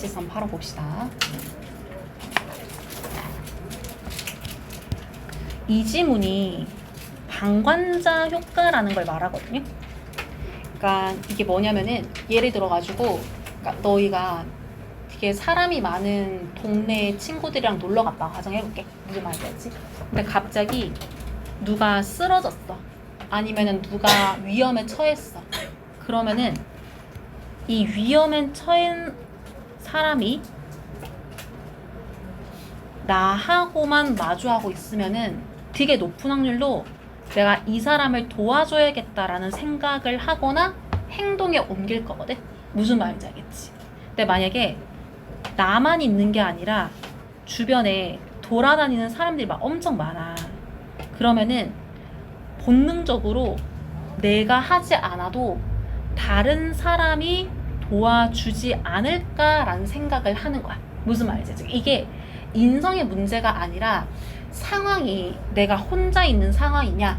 한번 팔아봅시다. 이 지문이 방관자 효과라는 걸 말하거든요. 그러니까 이게 뭐냐면은 예를 들어가지고 그러니까 너희가 되게 사람이 많은 동네 친구들이랑 놀러 갔다 가정해볼게. 무슨 말인지 알지? 근데 갑자기 누가 쓰러졌어. 아니면은 누가 위험에 처했어. 그러면은 이 위험에 처한 사람이 나하고만 마주하고 있으면은 되게 높은 확률로 내가 이 사람을 도와줘야겠다라는 생각을 하거나 행동에 옮길 거거든. 무슨 말인지 알겠지? 근데 만약에 나만 있는 게 아니라 주변에 돌아다니는 사람들이 막 엄청 많아. 그러면은 본능적으로 내가 하지 않아도 다른 사람이 도와주지 않을까라는 생각을 하는 거야. 무슨 말이지? 이게 인성의 문제가 아니라 상황이 내가 혼자 있는 상황이냐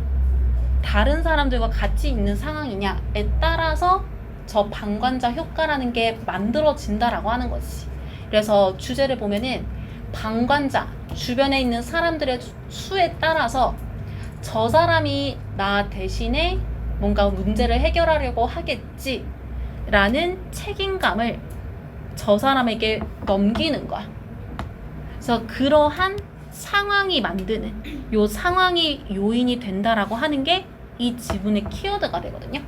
다른 사람들과 같이 있는 상황이냐에 따라서 저 방관자 효과라는 게 만들어진다라고 하는 거지. 그래서 주제를 보면은 방관자, 주변에 있는 사람들의 수에 따라서 저 사람이 나 대신에 뭔가 문제를 해결하려고 하겠지 라는 책임감을 저 사람에게 넘기는 거야. 그래서 그러한 상황이 만드는 요 상황이 요인이 된다라고 하는 게 이 지문의 키워드가 되거든요.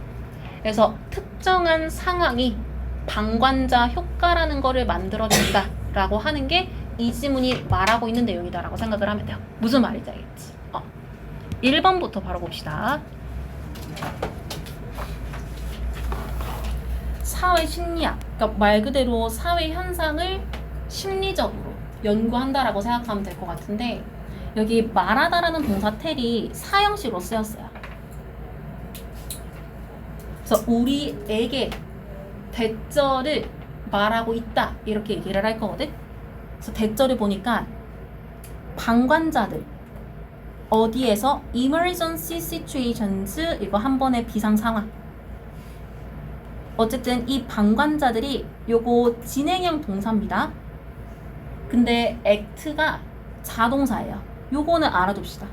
그래서 특정한 상황이 방관자 효과라는 거를 만들어낸다 라고 하는 게 이 지문이 말하고 있는 내용이다 라고 생각을 하면 돼요. 무슨 말인지 알겠지? 1번부터 바로 봅시다. 사회 심리학, 그러니까 말 그대로 사회 현상을 심리적으로 연구한다라고 생각하면 될 것 같은데 여기 말하다라는 동사 텔이 사형식으로 쓰였어요. 그래서 우리에게 대절을 말하고 있다 이렇게 얘기를 할 거거든. 그래서 대절을 보니까 방관자들 어디에서 emergency situations 이거 한 번의 비상 상황. 어쨌든 이 방관자들이 요거 진행형 동사입니다. 근데 act가 자동사예요. 요거는 알아둡시다.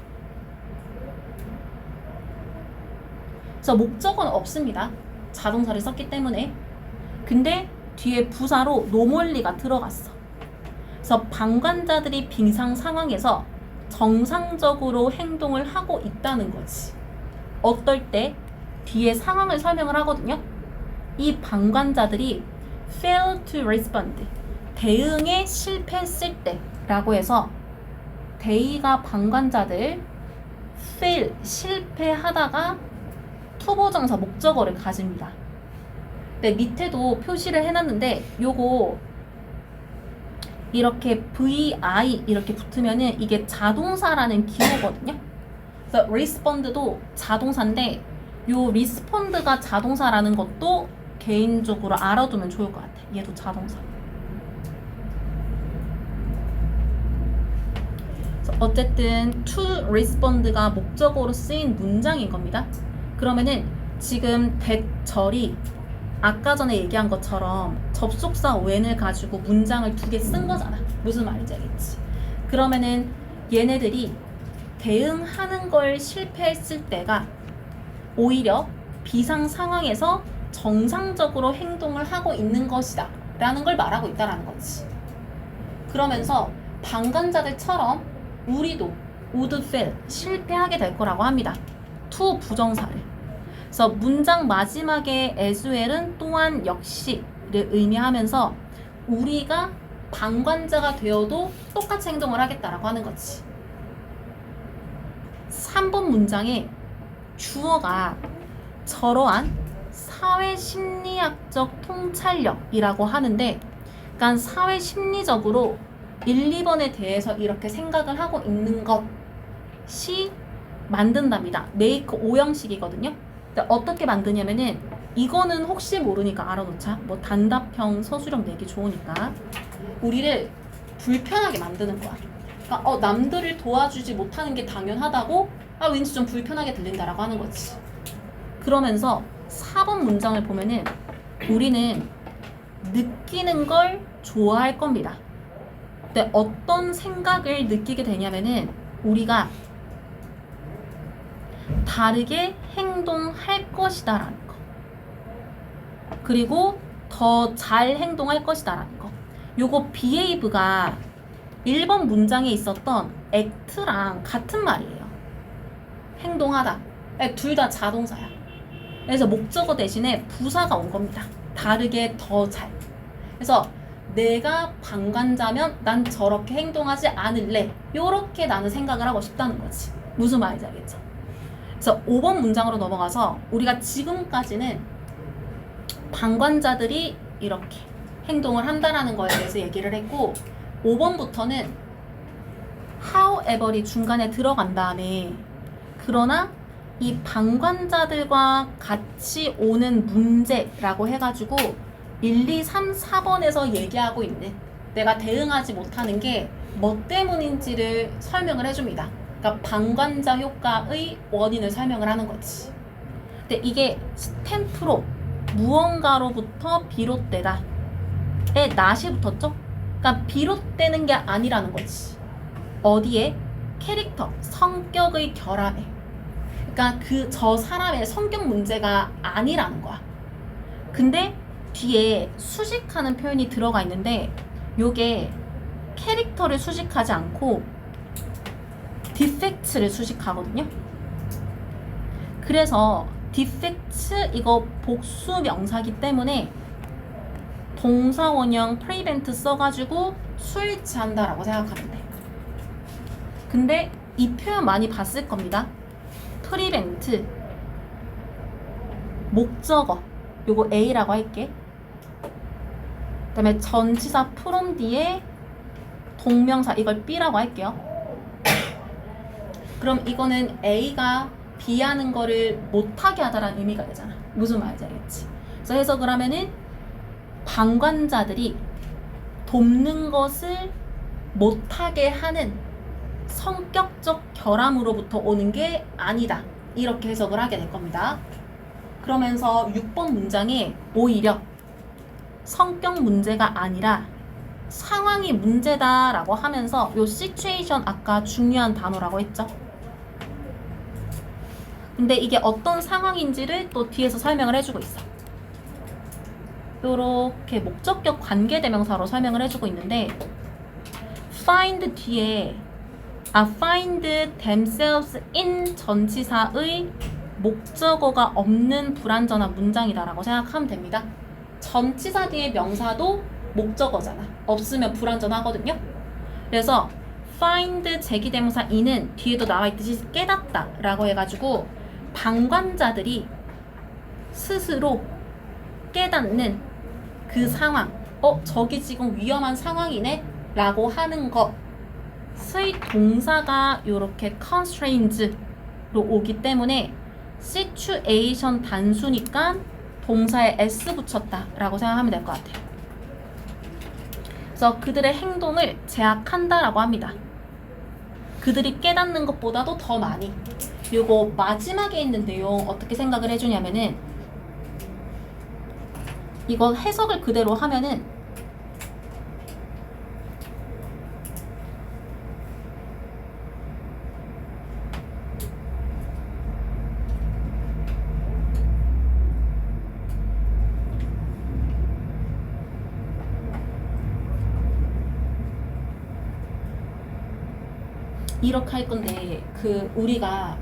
그래서 목적어는 없습니다. 자동사를 썼기 때문에. 근데 뒤에 부사로 노멀리가 들어갔어. 그래서 방관자들이 비상 상황에서 정상적으로 행동을 하고 있다는 거지. 어떨 때 뒤에 상황을 설명을 하거든요. 이 방관자들이 fail to respond 대응에 실패했을 때 라고 해서 대의가 방관자들 fail 실패하다가 투보정사 목적어를 가집니다. 근데 밑에도 표시를 해놨는데 요거 이렇게 VI 이렇게 붙으면은 이게 자동사라는 기호거든요. 그래서 respond도 자동사인데 요 respond가 자동사라는 것도 개인적으로 알아두면 좋을 것 같아. 얘도 자동사. 어쨌든 to respond가 목적어로 쓰인 문장인 겁니다. 그러면은 지금 대절이 아까 전에 얘기한 것처럼 접속사 when을 가지고 문장을 두 개 쓴 거잖아. 무슨 말인지 알겠지? 그러면은 얘네들이 대응하는 걸 실패했을 때가 오히려 비상 상황에서 정상적으로 행동을 하고 있는 것이다 라는 걸 말하고 있다라는 거지. 그러면서 방관자들처럼 우리도 would fail 실패하게 될 거라고 합니다. to 부정사를. 그래서 문장 마지막에 as well은 또한 역시를 의미하면서 우리가 방관자가 되어도 똑같이 행동을 하겠다라고 하는 거지. 3번 문장에 주어가 저러한 사회심리학적 통찰력이라고 하는데 그러니까 사회심리적으로 1, 2번에 대해서 이렇게 생각을 하고 있는 것이 만든답니다. 메이크 O형식이거든요. 근데 어떻게 만드냐면은 이거는 혹시 모르니까 알아놓자. 뭐 단답형 서술형 내기 좋으니까 우리를 불편하게 만드는 거야. 그러니까 남들을 도와주지 못하는 게 당연하다고 왠지 좀 불편하게 들린다라고 하는 거지. 그러면서 4번 문장을 보면은 우리는 느끼는 걸 좋아할 겁니다. 근데 어떤 생각을 느끼게 되냐면은 우리가 다르게 행동할 것이다 라는 거, 그리고 더 잘 행동할 것이다 라는 거. 요거 behave가 1번 문장에 있었던 act랑 같은 말이에요. 행동하다. 둘 다 자동사야. 그래서 목적어 대신에 부사가 온 겁니다. 다르게 더 잘. 그래서 내가 방관자면 난 저렇게 행동하지 않을래. 요렇게 나는 생각을 하고 싶다는 거지. 무슨 말인지 알겠죠? 그래서 5번 문장으로 넘어가서 우리가 지금까지는 방관자들이 이렇게 행동을 한다라는 거에 대해서 얘기를 했고, 5번부터는 however이 중간에 들어간 다음에 그러나 이 방관자들과 같이 오는 문제라고 해가지고 1, 2, 3, 4번에서 얘기하고 있는, 내가 대응하지 못하는 게 뭐 때문인지를 설명을 해줍니다. 그러니까 방관자 효과의 원인을 설명을 하는 거지. 근데 이게 스탬프로 무언가로부터 비롯되다 에 낫이 붙었죠? 그러니까 비롯되는 게 아니라는 거지. 어디에? 캐릭터, 성격의 결함에. 그러니까 저 사람의 성격 문제가 아니라는 거야. 근데 뒤에 수식하는 표현이 들어가 있는데 요게 캐릭터를 수식하지 않고 디펙트를 수식하거든요. 그래서 디펙트 이거 복수 명사기 때문에 동사 원형 prevent 써가지고 수일치한다라고 생각하면 돼. 근데 이 표현 많이 봤을 겁니다. prevent 목적어 요거 A라고 할게. 그 다음에 전치사 from 뒤에 동명사 이걸 B라고 할게요. 그럼 이거는 A가 B 하는 거를 못하게 하다라는 의미가 되잖아. 무슨 말인지 알겠지? 그래서 해석을 하면은 방관자들이 돕는 것을 못하게 하는 성격적 결함으로부터 오는 게 아니다. 이렇게 해석을 하게 될 겁니다. 그러면서 6번 문장에 오히려 성격 문제가 아니라 상황이 문제다라고 하면서 요 situation 아까 중요한 단어라고 했죠. 근데 이게 어떤 상황인지를 또 뒤에서 설명을 해주고 있어. 요렇게 목적격 관계대명사로 설명을 해주고 있는데 find 뒤에 find themselves in 전치사의 목적어가 없는 불완전한 문장이다라고 생각하면 됩니다. 전치사 뒤에 명사도 목적어잖아. 없으면 불완전하거든요. 그래서 find 제기대명사 in은 뒤에도 나와있듯이 깨닫다 라고 해가지고 방관자들이 스스로 깨닫는 그 상황, 저기 지금 위험한 상황이네 라고 하는 것의 동사가 이렇게 constraints로 오기 때문에 situation 단수니까 동사에 s 붙였다 라고 생각하면 될 것 같아요. 그래서 그들의 행동을 제약한다 라고 합니다. 그들이 깨닫는 것보다도 더 많이. 요거 마지막에 있는 내용 어떻게 생각을 해주냐면은 이거 해석을 그대로 하면은 이렇게 할 건데 우리가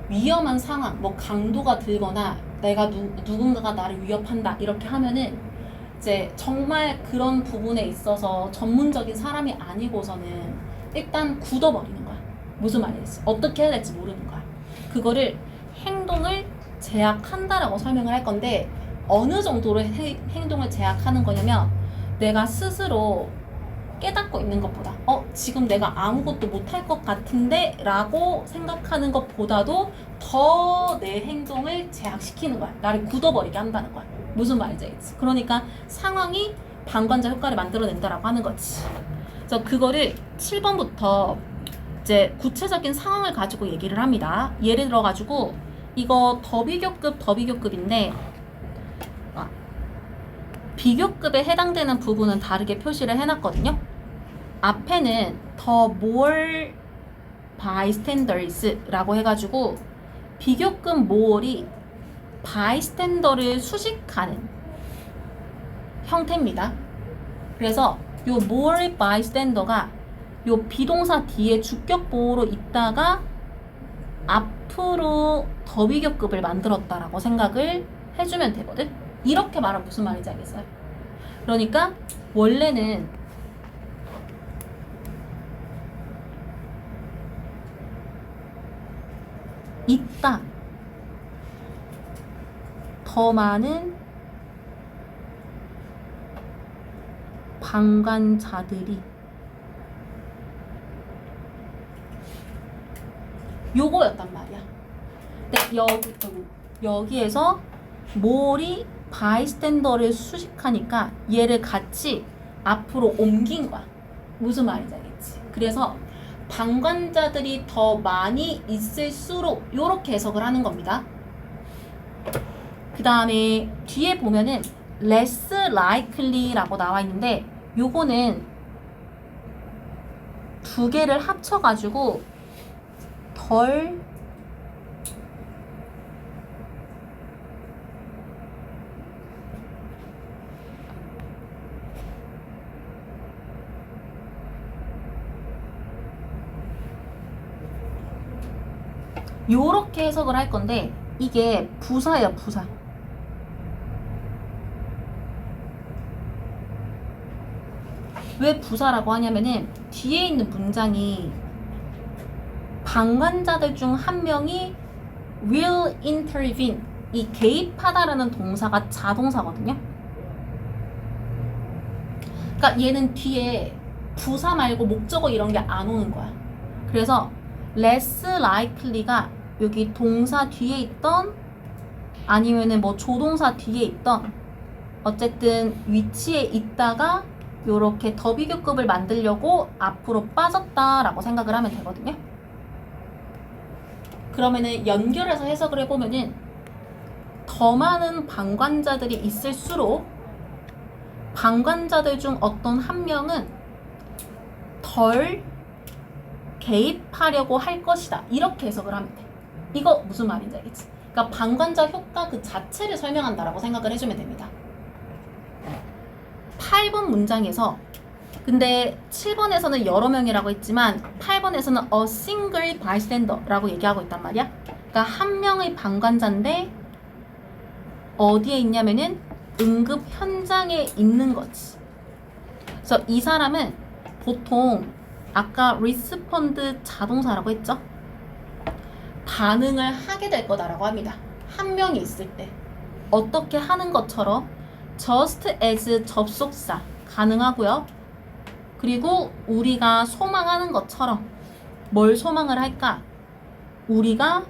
위험한 상황, 뭐 강도가 들거나 내가 누군가가 나를 위협한다 이렇게 하면은 이제 정말 그런 부분에 있어서 전문적인 사람이 아니고서는 일단 굳어버리는 거야. 무슨 말이지? 어떻게 해야 될지 모르는 거야. 그거를 행동을 제약한다라고 설명을 할 건데 어느 정도로 행동을 제약하는 거냐면 내가 스스로 깨닫고 있는 것보다 지금 내가 아무것도 못할 것 같은데 라고 생각하는 것보다도 더 내 행동을 제약시키는 거야. 나를 굳어버리게 한다는 거야. 무슨 말인지 알겠지? 그러니까 상황이 방관자 효과를 만들어낸다라고 하는 거지. 그래서 그거를 7번부터 이제 구체적인 상황을 가지고 얘기를 합니다. 예를 들어가지고 이거 더비교급인데 비교급에 해당되는 부분은 다르게 표시를 해놨거든요. 앞에는 the more bystanders라고 해가지고 비교급 more이 bystander를 수식하는 형태입니다. 그래서 요 more bystander가 요 비동사 뒤에 주격 보호로 있다가 앞으로 더 비교급을 만들었다라고 생각을 해주면 되거든. 이렇게 말하면 무슨 말인지 알겠어요? 그러니까 원래는 있다. 더 많은 방관자들이 요거였단 말이야. 근데 여기에서 more이 bystander를 수식하니까 얘를 같이 앞으로 옮긴 거야. 무슨 말인지 알겠지? 그래서 방관자들이 더 많이 있을수록 이렇게 해석을 하는 겁니다. 그 다음에 뒤에 보면은 less likely라고 나와 있는데 요거는 두 개를 합쳐가지고 덜 요렇게 해석을 할 건데 이게 부사예요, 부사. 왜 부사라고 하냐면은 뒤에 있는 문장이 방관자들 중 한 명이 will intervene, 이 개입하다라는 동사가 자동사거든요. 그러니까 얘는 뒤에 부사 말고 목적어 이런 게 안 오는 거야. 그래서 less likely가 여기 동사 뒤에 있던 아니면은 뭐 조동사 뒤에 있던 어쨌든 위치에 있다가 요렇게 더 비교급을 만들려고 앞으로 빠졌다라고 생각을 하면 되거든요. 그러면은 연결해서 해석을 해보면은 더 많은 방관자들이 있을수록 방관자들 중 어떤 한 명은 덜 개입하려고 할 것이다. 이렇게 해석을 하면 돼. 이거 무슨 말인지 알겠지? 그러니까 방관자 효과 그 자체를 설명한다라고 생각을 해주면 됩니다. 8번 문장에서 근데 7번에서는 여러 명이라고 했지만 8번에서는 a single bystander라고 얘기하고 있단 말이야. 그러니까 한 명의 방관자인데 어디에 있냐면은 응급 현장에 있는 거지. 그래서 이 사람은 보통 아까 respond 자동사라고 했죠? 반응을 하게 될 거다라고 합니다. 한 명이 있을 때 어떻게 하는 것처럼 just as 접속사 가능하고요. 그리고 우리가 소망하는 것처럼 뭘 소망을 할까? 우리가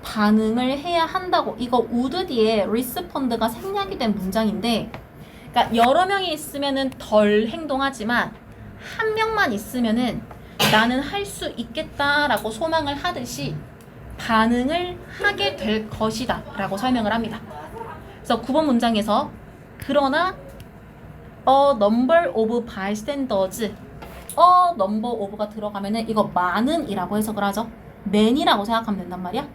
반응을 해야 한다고. 이거 would 뒤에 respond가 생략이 된 문장인데 그러니까 여러 명이 있으면은 덜 행동하지만 한 명만 있으면은 나는 할 수 있겠다라고 소망을 하듯이 반응을 하게 될 것이다 라고 설명을 합니다. 그래서 9번 문장에서 그러나 a number of bystanders a number of가 들어가면은 이거 많은 이라고 해석을 하죠. many라고 생각하면 된단 말이야.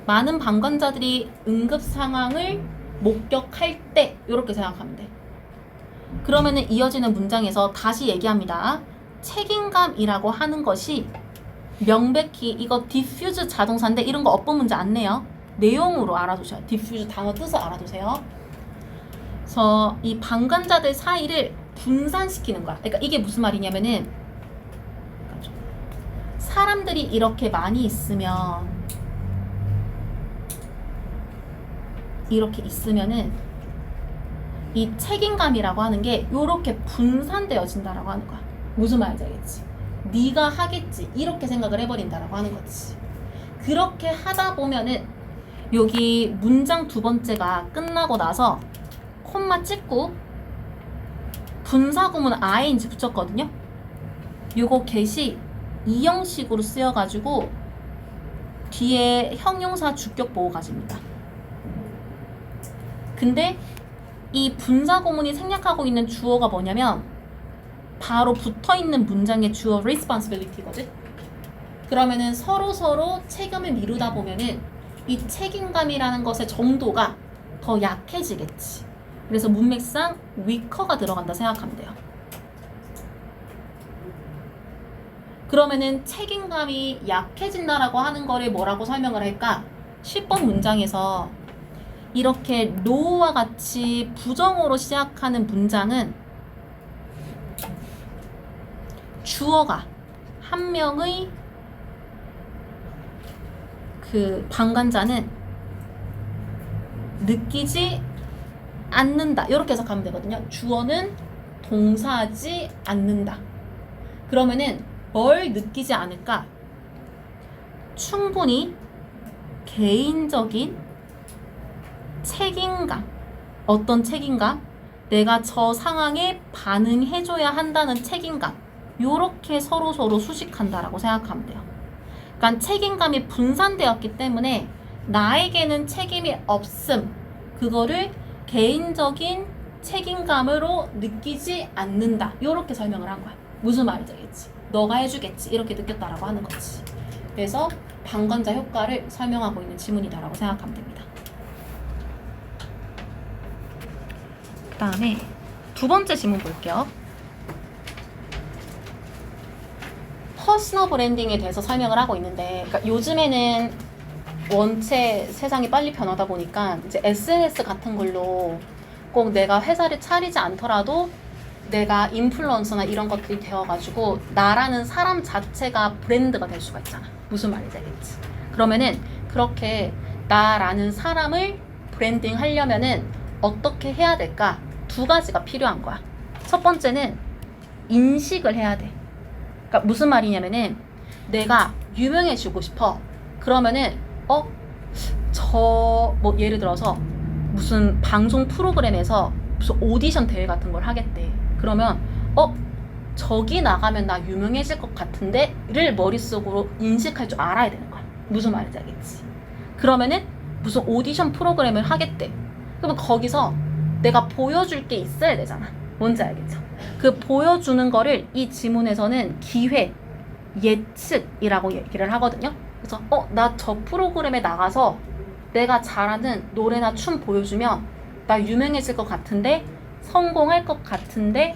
많은 방관자들이 응급 상황을 목격할 때 이렇게 생각하면 돼. 그러면은 이어지는 문장에서 다시 얘기합니다. 책임감이라고 하는 것이 명백히 이거 diffuse 자동사인데 이런 거 어법 문제 안 내요. 내용으로 알아두셔요. diffuse 단어 뜻을 알아두세요. 그래서 이 방관자들 사이를 분산시키는 거야. 그러니까 이게 무슨 말이냐면은 사람들이 이렇게 많이 있으면 이렇게 있으면은 이 책임감이라고 하는 게 이렇게 분산되어진다라고 하는 거야. 무슨 말인지 알겠지? 네가 하겠지 이렇게 생각을 해버린다라고 하는 거지. 그렇게 하다 보면은 여기 문장 두 번째가 끝나고 나서 콤마 찍고 분사구문 ing 붙였거든요. 요거 get이 이 형식으로 쓰여가지고 뒤에 형용사 주격 보호 가집니다. 근데 이 분사구문이 생략하고 있는 주어가 뭐냐면 바로 붙어있는 문장의 주어 responsibility거든. 그러면은 서로 책임을 미루다 보면은 이 책임감이라는 것의 정도가 더 약해지겠지. 그래서 문맥상 weaker가 들어간다 생각하면 돼요. 그러면은 책임감이 약해진다라고 하는 거를 뭐라고 설명을 할까? 10번 문장에서 이렇게 no와 같이 부정어로 시작하는 문장은 주어가 한 명의 그 방관자는 느끼지 않는다. 이렇게 해석하면 되거든요. 주어는 동사하지 않는다. 그러면은 뭘 느끼지 않을까? 충분히 개인적인 책임감. 어떤 책임감? 내가 저 상황에 반응해줘야 한다는 책임감. 요렇게 서로 수식한다라고 생각하면 돼요. 그러니까 책임감이 분산되었기 때문에 나에게는 책임이 없음. 그거를 개인적인 책임감으로 느끼지 않는다. 요렇게 설명을 한 거야. 무슨 말인지 알겠지? 너가 해주겠지. 이렇게 느꼈다라고 하는 거지. 그래서 방관자 효과를 설명하고 있는 지문이다라고 생각하면 됩니다. 그 다음에 두 번째 지문 볼게요. 퍼스널 브랜딩에 대해서 설명을 하고 있는데, 그러니까 요즘에는 원체 세상이 빨리 변하다 보니까 이제 SNS 같은 걸로 꼭 내가 회사를 차리지 않더라도 내가 인플루언서나 이런 것들이 되어가지고 나라는 사람 자체가 브랜드가 될 수가 있잖아. 무슨 말인지 알겠지? 그러면은 그렇게 나라는 사람을 브랜딩 하려면은 어떻게 해야 될까? 두 가지가 필요한 거야. 첫 번째는 인식을 해야 돼. 그러니까 무슨 말이냐면은 내가 유명해지고 싶어. 그러면은 뭐 예를 들어서 무슨 방송 프로그램에서 무슨 오디션 대회 같은 걸 하겠대. 그러면 저기 나가면 나 유명해질 것 같은데를 머릿속으로 인식할 줄 알아야 되는 거야. 무슨 말인지 알겠지? 그러면은 무슨 오디션 프로그램을 하겠대. 그러면 거기서 내가 보여줄 게 있어야 되잖아. 뭔지 알겠죠? 그 보여주는 거를 이 지문에서는 기회, 예측이라고 얘기를 하거든요. 그래서 나 저 프로그램에 나가서 내가 잘하는 노래나 춤 보여주면 나 유명해질 것 같은데, 성공할 것 같은데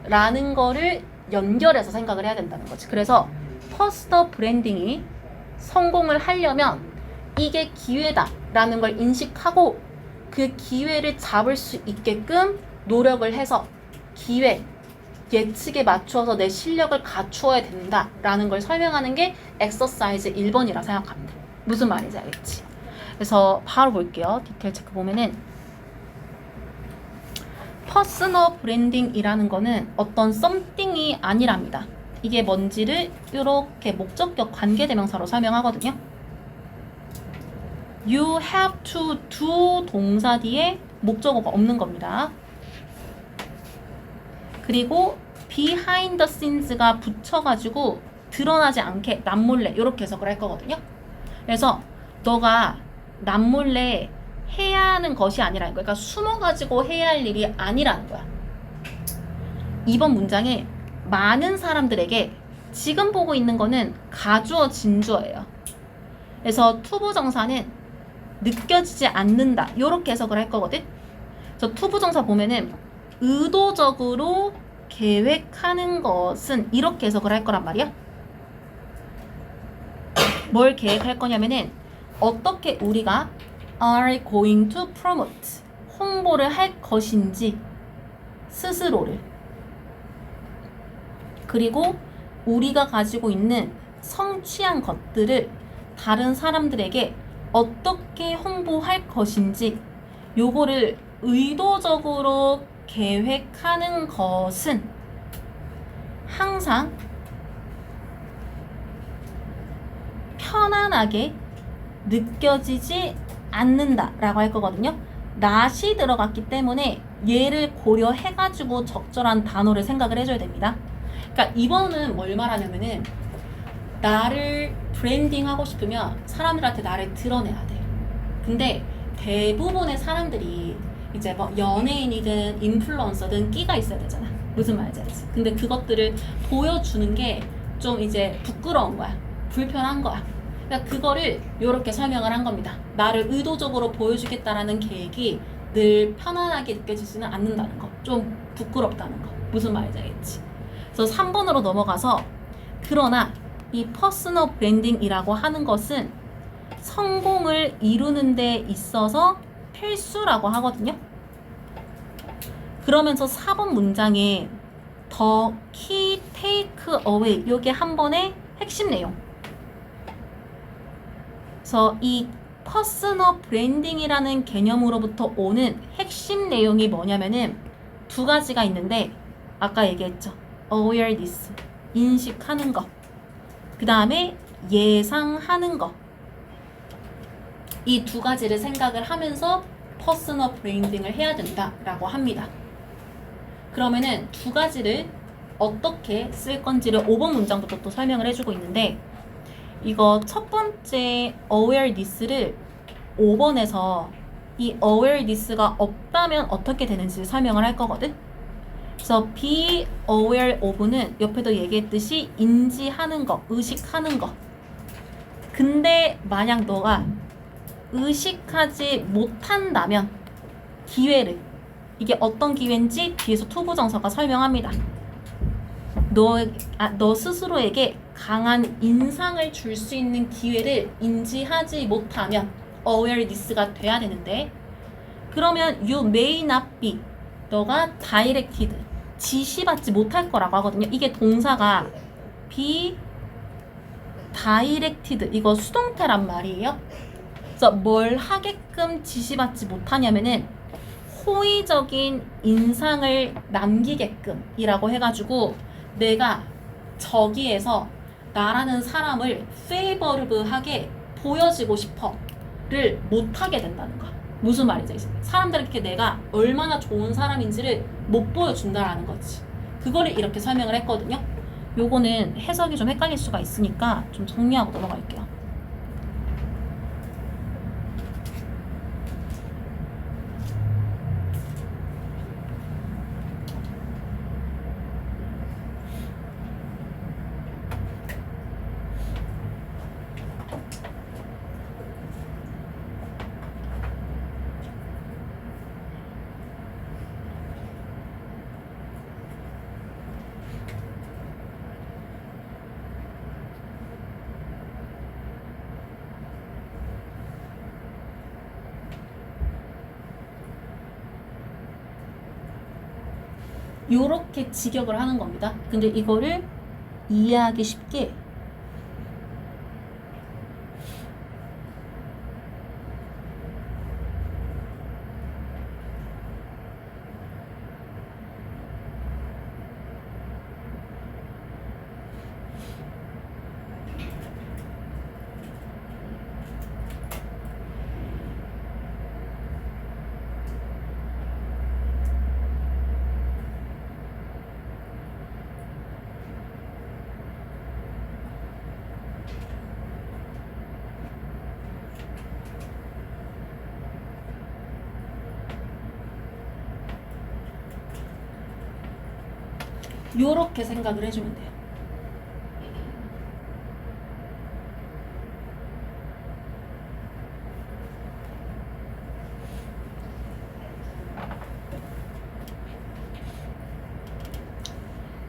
라는 거를 연결해서 생각을 해야 된다는 거지. 그래서 퍼스널 브랜딩이 성공을 하려면 이게 기회다 라는 걸 인식하고 그 기회를 잡을 수 있게끔 노력을 해서 기회, 예측에 맞추어서 내 실력을 갖추어야 된다라는 걸 설명하는 게 엑서사이즈 1번이라 생각합니다. 무슨 말인지 알겠지? 그래서 바로 볼게요. 디테일 체크 보면은 퍼스널 브랜딩이라는 거는 어떤 썸띵이 아니랍니다. 이게 뭔지를 이렇게 목적격 관계대명사로 설명하거든요. You have to do 동사 뒤에 목적어가 없는 겁니다. 그리고 behind the scenes가 붙여가지고 드러나지 않게 남몰래 이렇게 해석을 할 거거든요. 그래서 너가 남몰래 해야 하는 것이 아니라는 거야. 그러니까 숨어가지고 해야 할 일이 아니라는 거야. 이번 문장에 많은 사람들에게 지금 보고 있는 거는 가주어 진주어예요. 그래서 투부정사는 느껴지지 않는다 이렇게 해석을 할 거거든. 그래서 투부정사 보면은 의도적으로 계획하는 것은 이렇게 해석을 할 거란 말이야. 뭘 계획할 거냐면은 어떻게 우리가 are going to promote 홍보를 할 것인지 스스로를, 그리고 우리가 가지고 있는 성취한 것들을 다른 사람들에게 어떻게 홍보할 것인지 요거를 의도적으로 계획하는 것은 항상 편안하게 느껴지지 않는다 라고 할 거거든요. not이 들어갔기 때문에 얘를 고려해가지고 적절한 단어를 생각을 해줘야 됩니다. 그러니까 이번은 뭘 말하냐면은 나를 브랜딩하고 싶으면 사람들한테 나를 드러내야 돼. 근데 대부분의 사람들이 이제 뭐 연예인이든 인플루언서든 끼가 있어야 되잖아. 무슨 말인지 알지? 근데 그것들을 보여주는 게 좀 이제 부끄러운 거야. 불편한 거야. 그러니까 그거를 이렇게 설명을 한 겁니다. 나를 의도적으로 보여주겠다라는 계획이 늘 편안하게 느껴지지는 않는다는 거. 좀 부끄럽다는 거. 무슨 말인지 알겠지? 그래서 3번으로 넘어가서 그러나 이 퍼스널 브랜딩이라고 하는 것은 성공을 이루는 데 있어서 필수라고 하거든요. 그러면서 4번 문장에 The key take away 요게 한 번의 핵심 내용. 그래서 이 퍼스널 브랜딩이라는 개념으로부터 오는 핵심 내용이 뭐냐면은 두 가지가 있는데 아까 얘기했죠. awareness, 인식하는 거. 그 다음에 예상하는 거. 이 두 가지를 생각을 하면서 퍼스널 브랜딩을 해야 된다라고 합니다. 그러면은 두 가지를 어떻게 쓸 건지를 5번 문장부터 또 설명을 해주고 있는데 이거 첫 번째 awareness를 5번에서 이 awareness가 없다면 어떻게 되는지 설명을 할 거거든. 그래서 be aware of는 옆에도 얘기했듯이 인지하는 거, 의식하는 거. 근데 만약 너가 의식하지 못한다면 기회를, 이게 어떤 기회인지 뒤에서 투부정사가 설명합니다. 너 스스로에게 강한 인상을 줄 수 있는 기회를 인지하지 못하면 awareness가 돼야 되는데 그러면 you may not be, 너가 directed, 지시받지 못할 거라고 하거든요. 이게 동사가 be directed, 이거 수동태란 말이에요. 그래서 뭘 하게끔 지시받지 못하냐면은 호의적인 인상을 남기게끔 이라고 해가지고 내가 저기에서 나라는 사람을 페이버리브하게 보여지고 싶어를 못하게 된다는 거야. 무슨 말이지? 사람들에게 내가 얼마나 좋은 사람인지를 못 보여준다라는 거지. 그거를 이렇게 설명을 했거든요. 요거는 해석이 좀 헷갈릴 수가 있으니까 좀 정리하고 넘어갈게요. 요렇게 직역을 하는 겁니다. 근데 이거를 이해하기 쉽게 요렇게 생각을 해주면 돼요.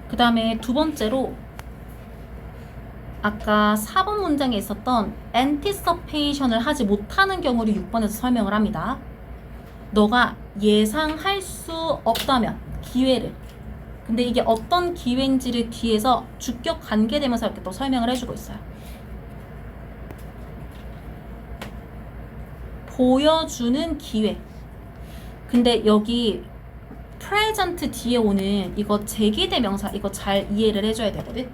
그 다음에 두 번째로 아까 4번 문장에 있었던 anticipation을 하지 못하는 경우를 6번에서 설명을 합니다. 너가 예상할 수 없다면 기회를, 근데 이게 어떤 기회인지를 뒤에서 주격 관계되면서 이렇게 또 설명을 해주고 있어요. 보여주는 기회. 근데 여기 present 뒤에 오는 이거 제기대명사, 이거 잘 이해를 해줘야 되거든.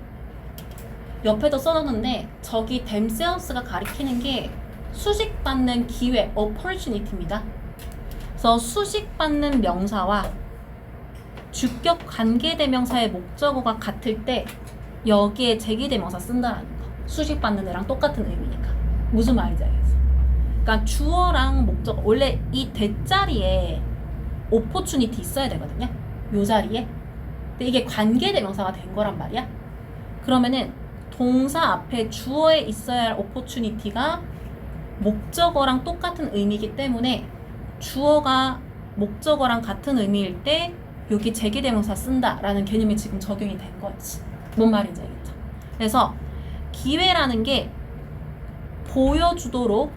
옆에도 써놓는데 저기 themselves가 가리키는 게 수식받는 기회, opportunity입니다. 그래서 수식받는 명사와 주격 관계대명사의 목적어가 같을 때 여기에 제기대명사 쓴다라는 거. 수식받는 애랑 똑같은 의미니까. 무슨 말인지 알겠어? 그러니까 주어랑 목적어, 원래 이 대자리에 opportunity 있어야 되거든요. 요 자리에. 근데 이게 관계대명사가 된 거란 말이야. 그러면은 동사 앞에 주어에 있어야 할 opportunity가 목적어랑 똑같은 의미이기 때문에 주어가 목적어랑 같은 의미일 때 여기 제기대명사 쓴다라는 개념이 지금 적용이 된 거지. 뭔 말인지 알겠죠? 그래서 기회라는 게 보여주도록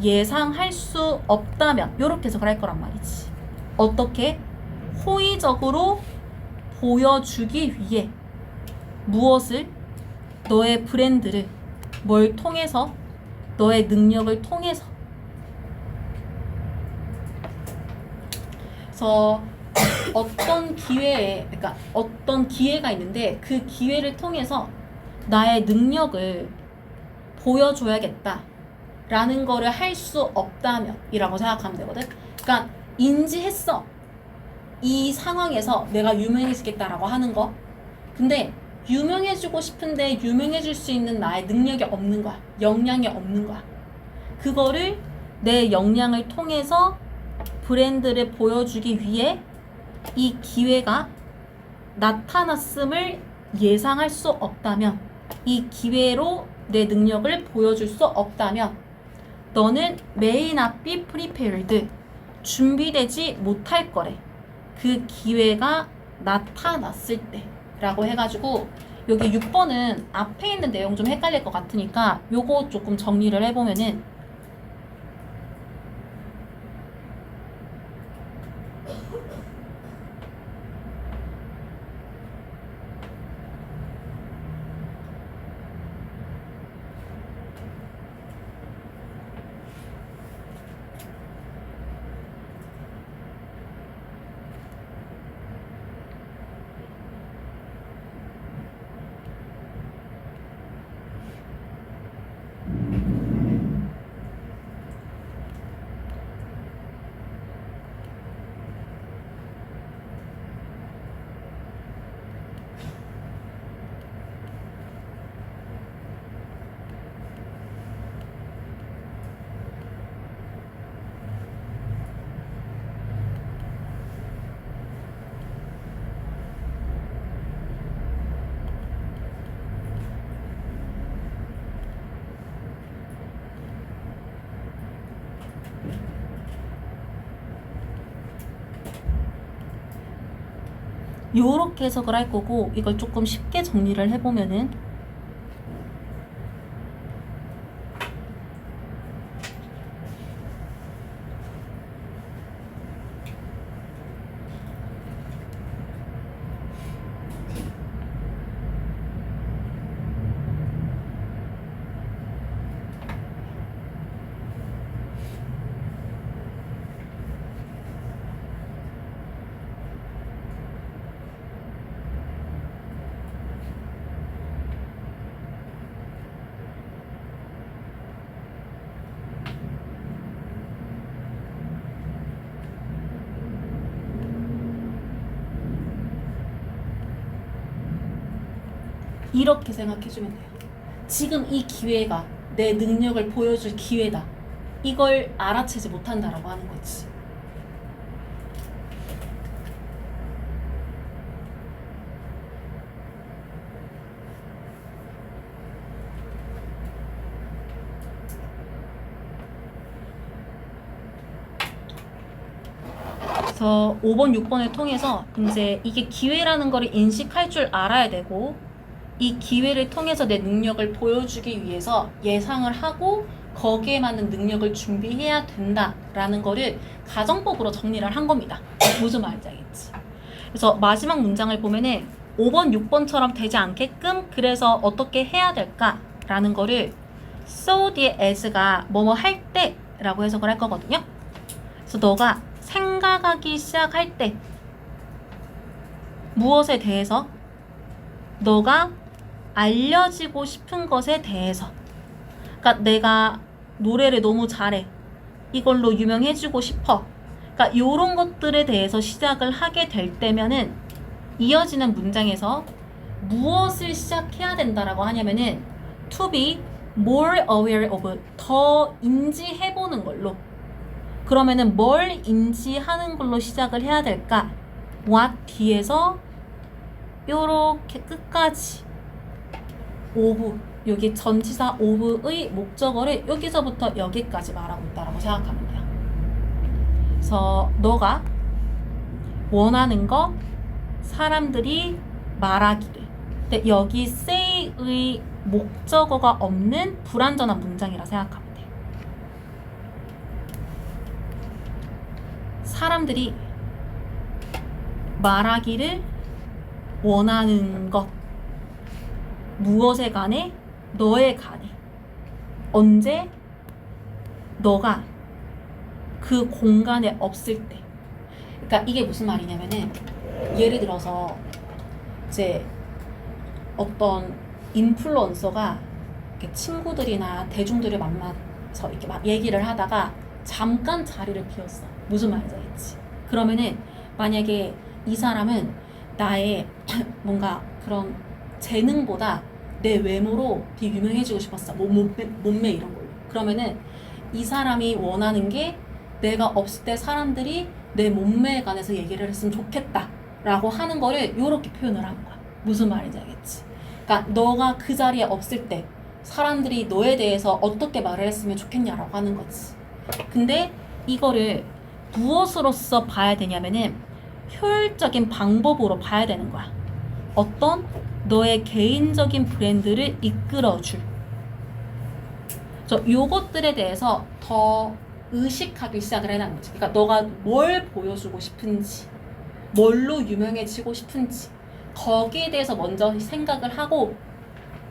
예상할 수 없다면 이렇게 해석을 할 거란 말이지. 어떻게? 호의적으로 보여주기 위해 무엇을? 너의 브랜드를 뭘 통해서? 너의 능력을 통해서. 그래서 어떤 기회에, 그러니까 어떤 기회가 있는데 그 기회를 통해서 나의 능력을 보여줘야겠다 라는 거를 할 수 없다면 이라고 생각하면 되거든. 그러니까 인지했어. 이 상황에서 내가 유명해지겠다라고 하는 거. 근데 유명해지고 싶은데 유명해질 수 있는 나의 능력이 없는 거야. 역량이 없는 거야. 그거를 내 역량을 통해서 브랜드를 보여주기 위해 이 기회가 나타났음을 예상할 수 없다면, 이 기회로 내 능력을 보여줄 수 없다면 너는 may not be prepared, 준비되지 못할 거래. 그 기회가 나타났을 때 라고 해가지고 여기 6번은 앞에 있는 내용 좀 헷갈릴 것 같으니까 요거 조금 정리를 해보면은, 요렇게 해석을 할 거고, 이걸 조금 쉽게 정리를 해보면은, 이렇게 생각해주면 돼요. 지금 이 기회가 내 능력을 보여줄 기회다. 이걸 알아채지 못한다라고 하는 거지. 그래서 5번, 6번을 통해서 이제 이게 기회라는 거를 인식할 줄 알아야 되고, 이 기회를 통해서 내 능력을 보여주기 위해서 예상을 하고 거기에 맞는 능력을 준비해야 된다라는 거를 가정법으로 정리를 한 겁니다. 무슨 말인지 알겠지? 그래서 마지막 문장을 보면은 5번, 6번처럼 되지 않게끔 그래서 어떻게 해야 될까라는 거를 so 뒤에 as가 뭐뭐 할 때라고 해석을 할 거거든요. 그래서 너가 생각하기 시작할 때 무엇에 대해서? 너가 알려지고 싶은 것에 대해서. 그러니까 내가 노래를 너무 잘해. 이걸로 유명해지고 싶어. 그러니까 이런 것들에 대해서 시작을 하게 될 때면은 이어지는 문장에서 무엇을 시작해야 된다라고 하냐면은 to be more aware of, 더 인지해보는 걸로. 그러면은 뭘 인지하는 걸로 시작을 해야 될까? what 뒤에서 요렇게 끝까지 of, 여기 전치사 of의 목적어를 여기서부터 여기까지 말하고 있다라고 생각하면 돼요. 그래서 너가 원하는 거 사람들이 말하기를. 근데 여기 say의 목적어가 없는 불완전한 문장이라 생각하면 돼요. 사람들이 말하기를 원하는 것, 무엇에 관해, 너에 관해, 언제 너가 그 공간에 없을 때. 그러니까 이게 무슨 말이냐면은, 예를 들어서 이제 어떤 인플루언서가 이렇게 친구들이나 대중들을 만나서 이렇게 막 얘기를 하다가 잠깐 자리를 비웠어. 무슨 말인지 알겠지? 그러면은 만약에 이 사람은 나의 뭔가 그런 재능보다 내 외모로 되게 유명해지고 싶었어. 몸매 이런 걸로. 그러면은 이 사람이 원하는 게 내가 없을 때 사람들이 내 몸매에 관해서 얘기를 했으면 좋겠다 라고 하는 거를 이렇게 표현을 하는 거야. 무슨 말인지 알겠지? 그러니까 너가 그 자리에 없을 때 사람들이 너에 대해서 어떻게 말을 했으면 좋겠냐라고 하는 거지. 근데 이거를 무엇으로서 봐야 되냐면은 효율적인 방법으로 봐야 되는 거야. 어떤 너의 개인적인 브랜드를 이끌어줄. 요것들에 대해서 더 의식하기 시작을 해라는 거지. 그러니까 너가 뭘 보여주고 싶은지, 뭘로 유명해지고 싶은지, 거기에 대해서 먼저 생각을 하고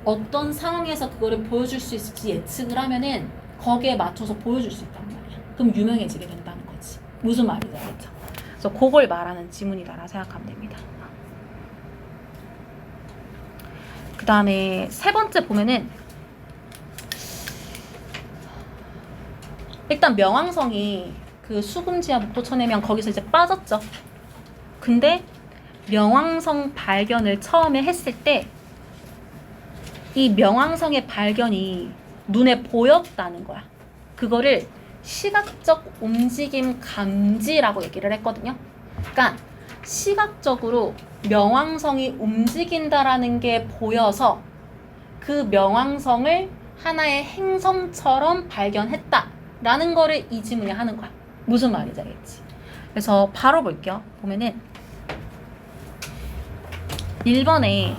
어떤 상황에서 그거를 보여줄 수 있을지 예측을 하면은 거기에 맞춰서 보여줄 수 있단 말이야. 그럼 유명해지게 된다는 거지. 무슨 말인지 알겠죠? 그래서 그걸 말하는 지문이다라 생각하면 됩니다. 그 다음에 세 번째 보면은 일단 명왕성이 그 수금지와 목도천해면 거기서 이제 빠졌죠. 근데 명왕성 발견을 처음에 했을 때 이 명왕성의 발견이 눈에 보였다는 거야. 그거를 시각적 움직임 감지라고 얘기를 했거든요. 그러니까 시각적으로 명왕성이 움직인다라는 게 보여서 그 명왕성을 하나의 행성처럼 발견했다라는 거를 이 지문이 하는 거야. 무슨 말인지 알겠지? 그래서 바로 볼게요. 보면은 1번에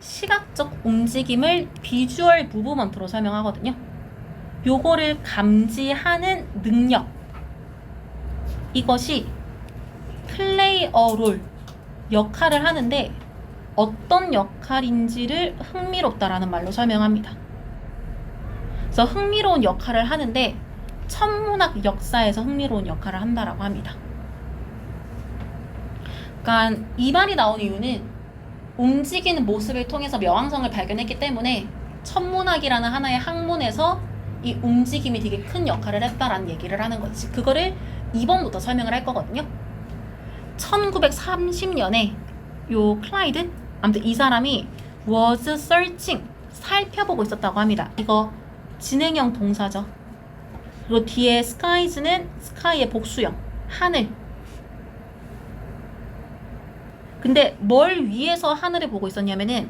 시각적 움직임을 비주얼 무브먼트로 설명하거든요. 요거를 감지하는 능력, 이것이 플레이 어 롤 역할을 하는데 어떤 역할인지를 흥미롭다라는 말로 설명합니다. 그래서 흥미로운 역할을 하는데 천문학 역사에서 흥미로운 역할을 한다라고 합니다. 그러니까 이 말이 나온 이유는 움직이는 모습을 통해서 명왕성을 발견했기 때문에 천문학이라는 하나의 학문에서 이 움직임이 되게 큰 역할을 했다라는 얘기를 하는 거지. 그거를 2번부터 설명을 할 거거든요. 1930년에 요 클라이드, 아무튼 이 사람이 was searching, 살펴보고 있었다고 합니다. 이거 진행형 동사죠. 그리고 뒤에 skies는 sky의 복수형, 하늘. 근데 뭘 위해서 하늘을 보고 있었냐면은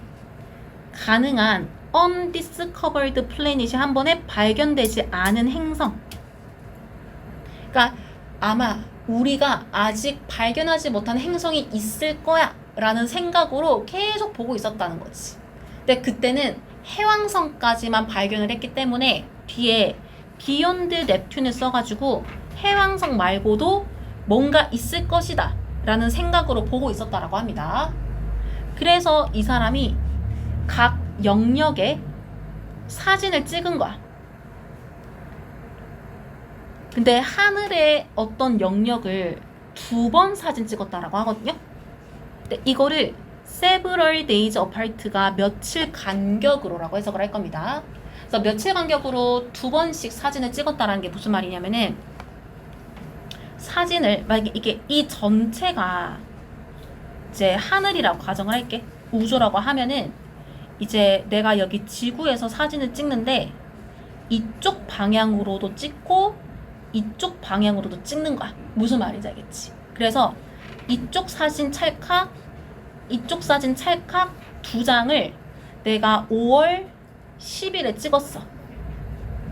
가능한 undiscovered planet이 한 번에 발견되지 않은 행성. 그러니까 아마 우리가 아직 발견하지 못한 행성이 있을 거야 라는 생각으로 계속 보고 있었다는 거지. 근데 그때는 해왕성까지만 발견을 했기 때문에 뒤에 비욘드 넵튠을 써가지고 해왕성 말고도 뭔가 있을 것이다 라는 생각으로 보고 있었다라고 합니다. 그래서 이 사람이 각 영역에 사진을 찍은 거야. 근데 하늘의 어떤 영역을 2번 사진 찍었다라고 하거든요. 근데 이거를 several days apart가 며칠 간격으로라고 해석을 할 겁니다. 그래서 며칠 간격으로 2번씩 사진을 찍었다라는 게 무슨 말이냐면은 사진을 만약에 이게 이 전체가 이제 하늘이라고 가정을 할게. 우주라고 하면은 이제 내가 여기 지구에서 사진을 찍는데 이쪽 방향으로도 찍고 이쪽 방향으로도 찍는 거야. 무슨 말인지 알겠지? 그래서 이쪽 사진 찰칵, 이쪽 사진 찰칵 두 장을 내가 5월 10일에 찍었어.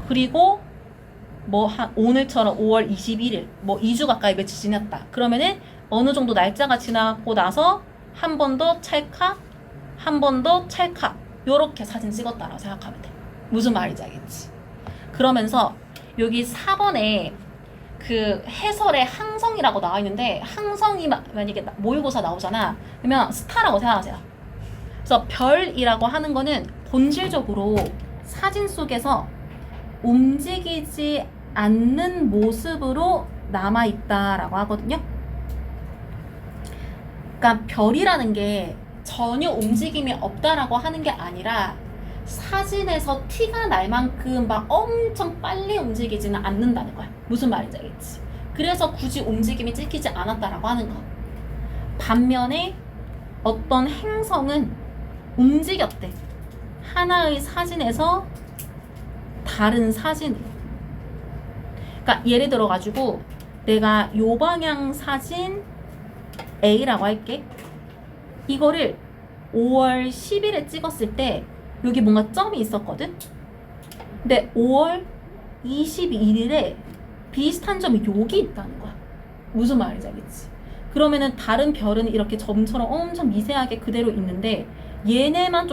그리고 뭐 오늘처럼 5월 21일, 뭐 2주 가까이 며칠 지났다. 그러면은 어느 정도 날짜가 지나고 나서 한 번 더 찰칵, 한 번 더 찰칵, 요렇게 사진 찍었다라고 생각하면 돼. 무슨 말인지 알겠지? 그러면서 여기 4번에 그 해설에 항성이라고 나와 있는데, 항성이 만약에 모의고사 나오잖아. 그러면 스타라고 생각하세요. 그래서 별이라고 하는 거는 본질적으로 사진 속에서 움직이지 않는 모습으로 남아있다라고 하거든요. 그러니까 별이라는 게 전혀 움직임이 없다라고 하는 게 아니라 사진에서 티가 날 만큼 막 엄청 빨리 움직이지는 않는다는 거야. 무슨 말인지 알겠지? 그래서 굳이 움직임이 찍히지 않았다라고 하는 거. 반면에 어떤 행성은 움직였대. 하나의 사진에서 다른 사진으로. 그러니까 예를 들어 가지고 내가 요 방향 사진 A라고 할게. 이거를 5월 10일에 찍었을 때 여기 뭔가 점이 있었거든? 근데 5월 21일에 비슷한 점이 여기 있다는 거야. 무슨 말인지 알겠지? 그러면은 다른 별은 이렇게 점처럼 엄청 미세하게 그대로 있는데 얘네만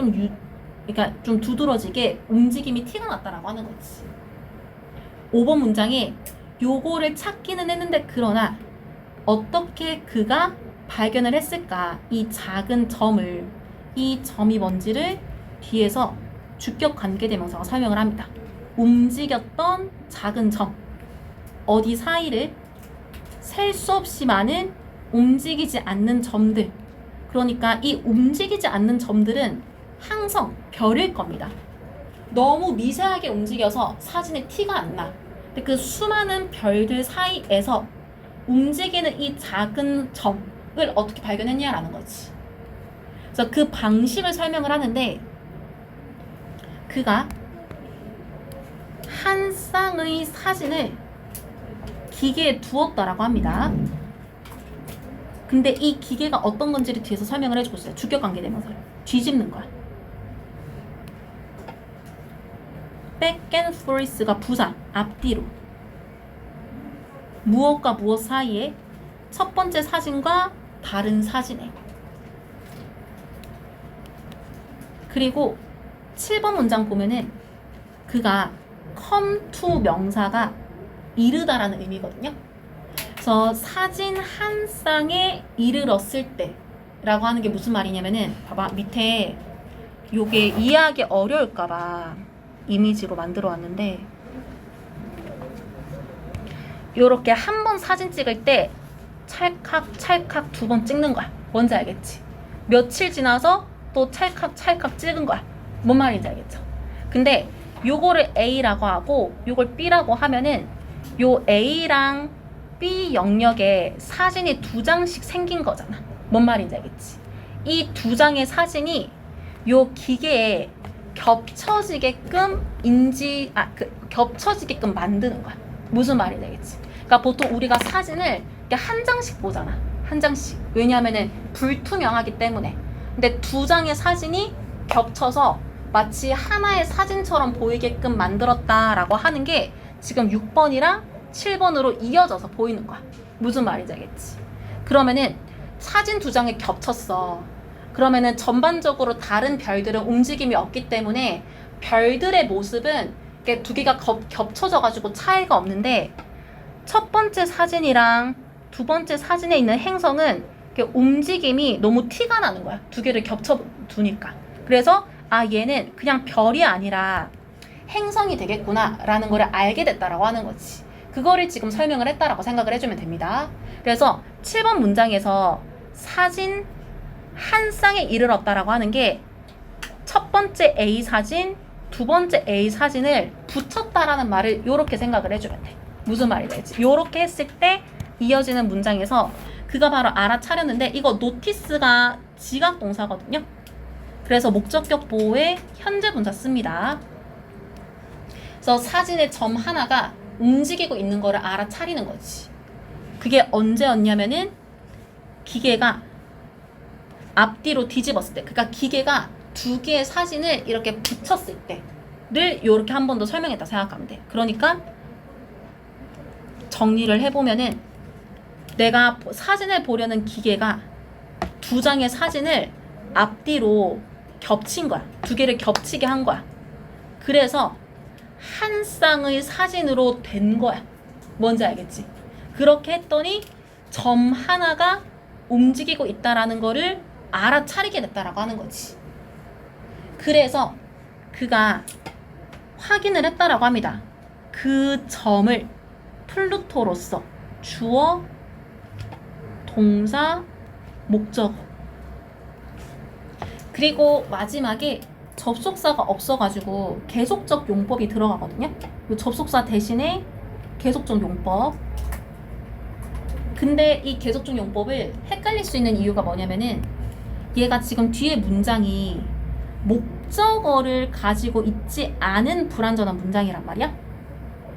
그러니까 좀 두드러지게 움직임이 티가 났다라고 하는 거지. 5번 문장에 요거를 찾기는 했는데 그러나 어떻게 그가 발견을 했을까? 이 작은 점을, 이 점이 뭔지를 뒤에서 주격 관계대명사가 설명을 합니다. 움직였던 작은 점, 어디 사이를 셀 수 없이 많은 움직이지 않는 점들. 그러니까 이 움직이지 않는 점들은 항성, 별일 겁니다. 너무 미세하게 움직여서 사진에 티가 안 나. 근데 그 수많은 별들 사이에서 움직이는 이 작은 점을 어떻게 발견했냐라는 거지. 그래서 그 방식을 설명을 하는데, 그가 한 쌍의 사진을 기계에 두었다라고 합니다. 근데 이 기계가 어떤 건지를 뒤에서 설명을 해주고 있어요. 주격관계대명사를 뒤집는 거야. back and forth가 부사, 앞뒤로. 무엇과 무엇 사이에 첫 번째 사진과 다른 사진에. 그리고 7번 문장 보면은 그가 come to 명사가 이르다라는 의미거든요. 그래서 사진 한 쌍에 이르렀을 때 라고 하는 게 무슨 말이냐면은, 봐봐, 밑에 요게 이해하기 어려울까봐 이미지로 만들어 왔는데, 요렇게 한 번 사진 찍을 때 찰칵 찰칵 두 번 찍는 거야. 뭔지 알겠지? 며칠 지나서 또 찰칵 찰칵 찍은 거야. 뭔 말인지 알겠죠? 근데 요거를 A라고 하고 요걸 B라고 하면은 요 A랑 B 영역에 사진이 두 장씩 생긴 거잖아. 뭔 말인지 알겠지? 이 두 장의 사진이 요 기계에 겹쳐지게끔 겹쳐지게끔 만드는 거야. 무슨 말인지 알겠지? 그러니까 보통 우리가 사진을 이렇게 한 장씩 보잖아. 한 장씩. 왜냐하면은 불투명하기 때문에. 근데 두 장의 사진이 겹쳐서 마치 하나의 사진처럼 보이게끔 만들었다라고 하는 게 지금 6번이랑 7번으로 이어져서 보이는 거야. 무슨 말인지 알겠지? 그러면은 사진 두 장이 겹쳤어. 그러면은 전반적으로 다른 별들은 움직임이 없기 때문에 별들의 모습은 이렇게 두 개가 겹쳐져가지고 차이가 없는데, 첫 번째 사진이랑 두 번째 사진에 있는 행성은 이렇게 움직임이 너무 티가 나는 거야. 두 개를 겹쳐두니까. 그래서 얘는 그냥 별이 아니라 행성이 되겠구나 라는 걸 알게 됐다라고 하는 거지. 그거를 지금 설명을 했다라고 생각을 해주면 됩니다. 그래서 7번 문장에서 사진 한 쌍에 이르렀다라고 하는 게 첫 번째 A 사진, 두 번째 A 사진을 붙였다라는 말을 이렇게 생각을 해주면 돼. 무슨 말이 될지. 이렇게 했을 때 이어지는 문장에서 그가 바로 알아차렸는데, 이거 노티스가 지각 동사거든요. 그래서 목적격 보호에 현재 분사 씁니다. 그래서 사진의 점 하나가 움직이고 있는 거를 알아차리는 거지. 그게 언제였냐면은 기계가 앞뒤로 뒤집었을 때, 그러니까 기계가 두 개의 사진을 이렇게 붙였을 때를 이렇게 한 번 더 설명했다 생각하면 돼. 그러니까 정리를 해보면은 내가 사진을 보려는 기계가 두 장의 사진을 앞뒤로 겹친 거야. 두 개를 겹치게 한 거야. 그래서 한 쌍의 사진으로 된 거야. 뭔지 알겠지? 그렇게 했더니 점 하나가 움직이고 있다라는 거를 알아차리게 됐다라고 하는 거지. 그래서 그가 확인을 했다라고 합니다. 그 점을 플루토로서 주어, 동사, 목적어. 그리고 마지막에 접속사가 없어가지고 계속적 용법이 들어가거든요. 이 접속사 대신에 계속적 용법. 근데 이 계속적 용법을 헷갈릴 수 있는 이유가 뭐냐면은 얘가 지금 뒤에 문장이 목적어를 가지고 있지 않은 불완전한 문장이란 말이야.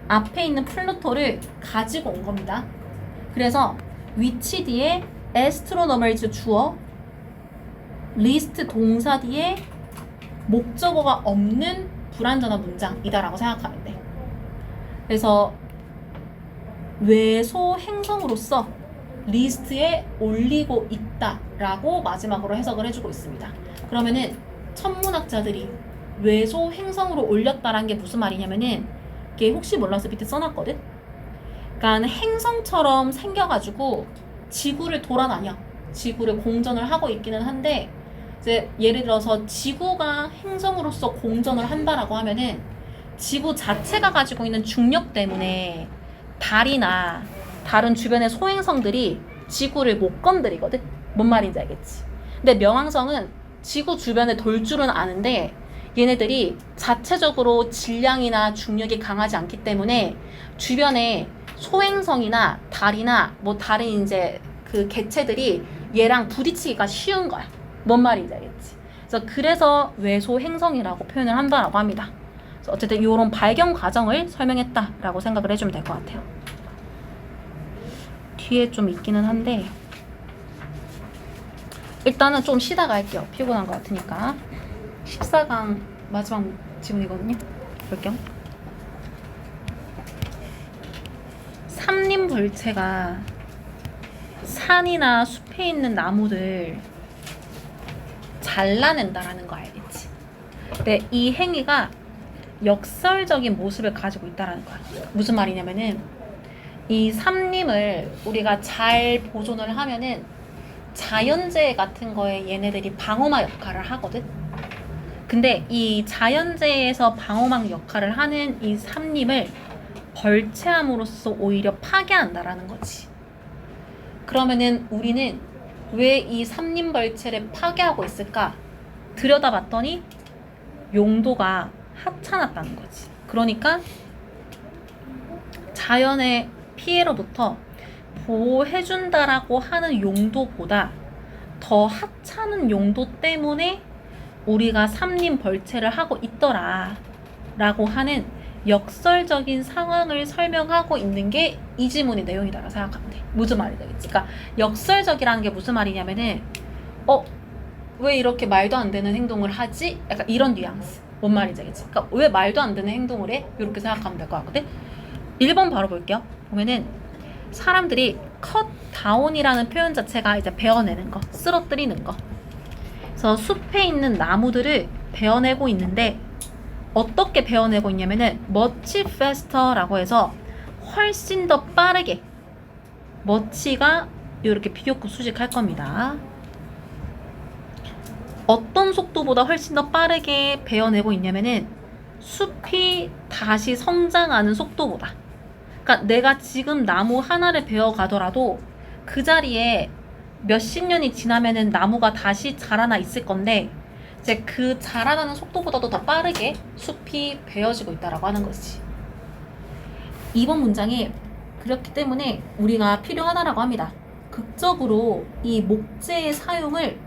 앞에 있는 플루토를 가지고 온 겁니다. 그래서 위치 뒤에 astronomers 주어, 리스트 동사 뒤에 목적어가 없는 불완전한 문장이다라고 생각하면 돼. 그래서 외소 행성으로서 리스트에 올리고 있다라고 마지막으로 해석을 해주고 있습니다. 그러면은 천문학자들이 외소 행성으로 올렸다라는 게 무슨 말이냐면은 이게 혹시 몰라서 밑에 써놨거든. 그러니까 행성처럼 생겨가지고 지구를 돌아다녀. 지구를 공전을 하고 있기는 한데 이제 예를 들어서 지구가 행성으로서 공전을 한다라고 하면은 지구 자체가 가지고 있는 중력 때문에 달이나 다른 주변의 소행성들이 지구를 못 건드리거든. 뭔 말인지 알겠지? 근데 명왕성은 지구 주변에 돌 줄은 아는데 얘네들이 자체적으로 질량이나 중력이 강하지 않기 때문에 주변에 소행성이나 달이나 뭐 다른 이제 그 개체들이 얘랑 부딪히기가 쉬운 거야. 뭔 말인지 알겠지? 그래서 외소 행성이라고 표현을 한다라고 합니다. 그래서 어쨌든 이런 발견 과정을 설명했다라고 생각을 해주면 될 것 같아요. 뒤에 좀 있기는 한데 일단은 좀 쉬다가 할게요. 피곤한 것 같으니까. 14강 마지막 지문이거든요. 볼게요. 삼림벌채가 산이나 숲에 있는 나무들 잘라낸다라는 거 알겠지? 근데 이 행위가 역설적인 모습을 가지고 있다라는 거야. 무슨 말이냐면은 이 삼림을 우리가 잘 보존을 하면은 자연재해 같은 거에 얘네들이 방어막 역할을 하거든. 근데 이 자연재해에서 방어막 역할을 하는 이 삼림을 벌채함으로써 오히려 파괴한다라는 거지. 그러면은 우리는 왜 이 삼림벌채를 파괴하고 있을까? 들여다봤더니 용도가 하찮았다는 거지. 그러니까 자연의 피해로부터 보호해준다라고 하는 용도보다 더 하찮은 용도 때문에 우리가 삼림벌채를 하고 있더라 라고 하는 역설적인 상황을 설명하고 있는 게 이 지문의 내용이다라고 생각하면 돼. 무슨 말이 되겠지? 그러니까 역설적이라는 게 무슨 말이냐면은 왜 이렇게 말도 안 되는 행동을 하지? 약간 이런 뉘앙스. 뭔 말인지 알겠지? 그러니까 왜 말도 안 되는 행동을 해? 이렇게 생각하면 될 것 같거든? 1번 바로 볼게요. 보면은 사람들이 컷 다운이라는 표현 자체가 이제 베어내는 거, 쓰러뜨리는 거. 그래서 숲에 있는 나무들을 베어내고 있는데 어떻게 베어내고 있냐면은 much faster라고 해서 훨씬 더 빠르게 much가 이렇게 비교급 수식할 겁니다. 어떤 속도보다 훨씬 더 빠르게 베어내고 있냐면은 숲이 다시 성장하는 속도보다. 그러니까 내가 지금 나무 하나를 베어 가더라도 그 자리에 몇십 년이 지나면은 나무가 다시 자라나 있을 건데 이제 그 자라나는 속도보다도 더 빠르게 숲이 베어지고 있다라고 하는 것이지. 2번 문장이 그렇기 때문에 우리가 필요하다라고 합니다. 극적으로 이 목재의 사용을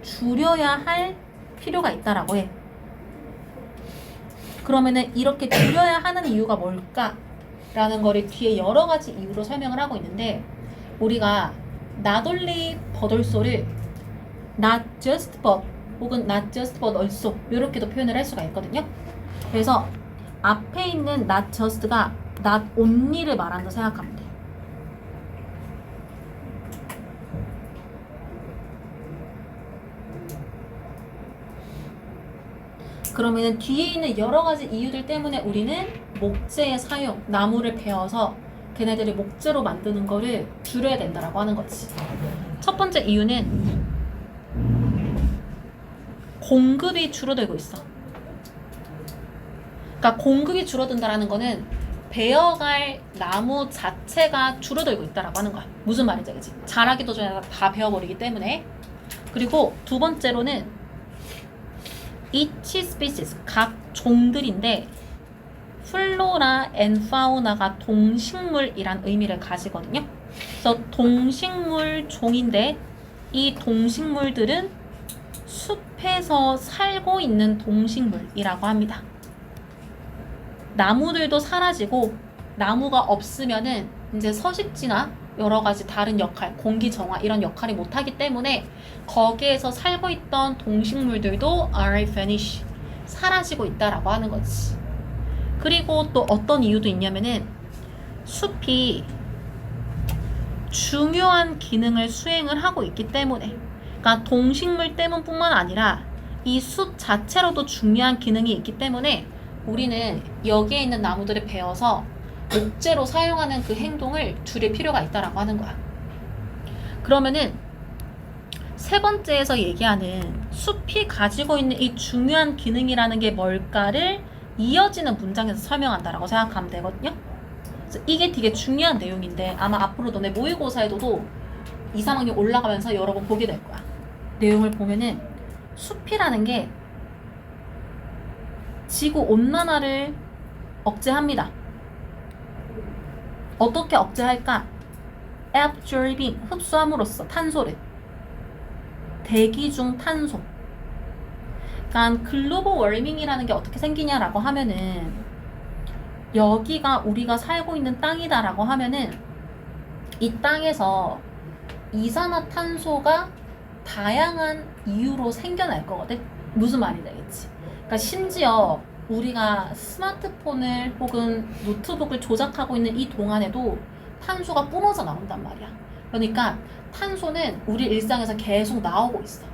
줄여야 할 필요가 있다라고 해. 그러면은 이렇게 줄여야 하는 이유가 뭘까? 라는 거를 뒤에 여러 가지 이유로 설명을 하고 있는데, 우리가 not only but also를 not just but 혹은 not just but also 이렇게도 표현을 할 수가 있거든요. 그래서 앞에 있는 not just가 not only를 말한다 생각하면 돼. 그러면은 뒤에 있는 여러 가지 이유들 때문에 우리는 목재의 사용, 나무를 베어서 걔네들이 목재로 만드는 거를 줄여야 된다라고 하는 거지. 첫 번째 이유는 공급이 줄어들고 있어. 그러니까 공급이 줄어든다라는 거는 베어갈 나무 자체가 줄어들고 있다라고 하는 거야. 무슨 말인지 알겠지? 자라기도 전에 다 베어버리기 때문에. 그리고 두 번째로는 each species, 각 종들인데 플로라 앤 파우나가 동식물이란 의미를 가지거든요. 그래서 동식물 종인데 이 동식물들은 숲에서 살고 있는 동식물이라고 합니다. 나무들도 사라지고 나무가 없으면은 이제 서식지나 여러 가지 다른 역할, 공기 정화 이런 역할이 못하기 때문에 거기에서 살고 있던 동식물들도 are vanish, 사라지고 있다라고 하는 거지. 그리고 또 어떤 이유도 있냐면은 숲이 중요한 기능을 수행을 하고 있기 때문에, 그러니까 동식물 때문뿐만 아니라 이 숲 자체로도 중요한 기능이 있기 때문에 우리는 여기에 있는 나무들을 베어서 목재로 사용하는 그 행동을 줄일 필요가 있다라고 하는 거야. 그러면은 세 번째에서 얘기하는 숲이 가지고 있는 이 중요한 기능이라는 게 뭘까를 이어지는 문장에서 설명한다라고 생각하면 되거든요. 그래서 이게 되게 중요한 내용인데 아마 앞으로 너네 모의고사에도 2, 3학년 올라가면서 여러 번 보게 될 거야. 내용을 보면은 숲이라는 게 지구 온난화를 억제합니다. 어떻게 억제할까? absorbing, 흡수함으로써 탄소를. 대기 중 탄소. 그러니까 글로벌 워밍이라는 게 어떻게 생기냐라고 하면은 여기가 우리가 살고 있는 땅이다라고 하면은 이 땅에서 이산화탄소가 다양한 이유로 생겨날 거거든. 무슨 말인지 알겠지? 그러니까 심지어 우리가 스마트폰을 혹은 노트북을 조작하고 있는 이 동안에도 탄소가 뿜어져 나온단 말이야. 그러니까 탄소는 우리 일상에서 계속 나오고 있어.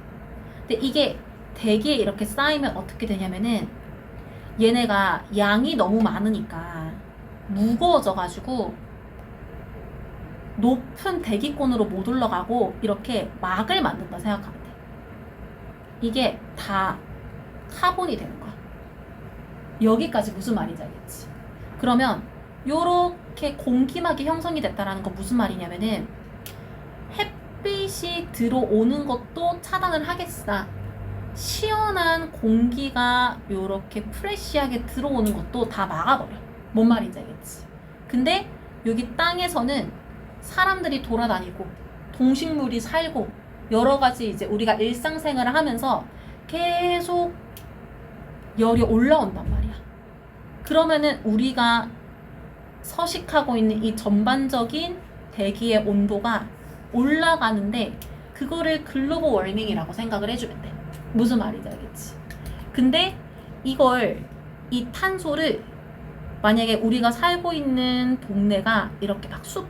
근데 이게 대기에 이렇게 쌓이면 어떻게 되냐면은 얘네가 양이 너무 많으니까 무거워져가지고 높은 대기권으로 못 올라가고 이렇게 막을 만든다 생각하면 돼. 이게 다 카본이 되는 거야. 여기까지 무슨 말인지 알겠지? 그러면 요렇게 공기막이 형성이 됐다라는 건 무슨 말이냐면은 햇빛이 들어오는 것도 차단을 하겠으나 시원한 공기가 요렇게 프레시하게 들어오는 것도 다 막아버려. 뭔 말인지 알겠지? 근데 여기 땅에서는 사람들이 돌아다니고 동식물이 살고 여러 가지 이제 우리가 일상생활을 하면서 계속 열이 올라온단 말이야. 그러면은 우리가 서식하고 있는 이 전반적인 대기의 온도가 올라가는데 그거를 글로벌 워밍이라고 생각을 해주면 돼. 무슨 말인지 알겠지? 근데 이걸 이 탄소를 만약에 우리가 살고 있는 동네가 이렇게 막 숲,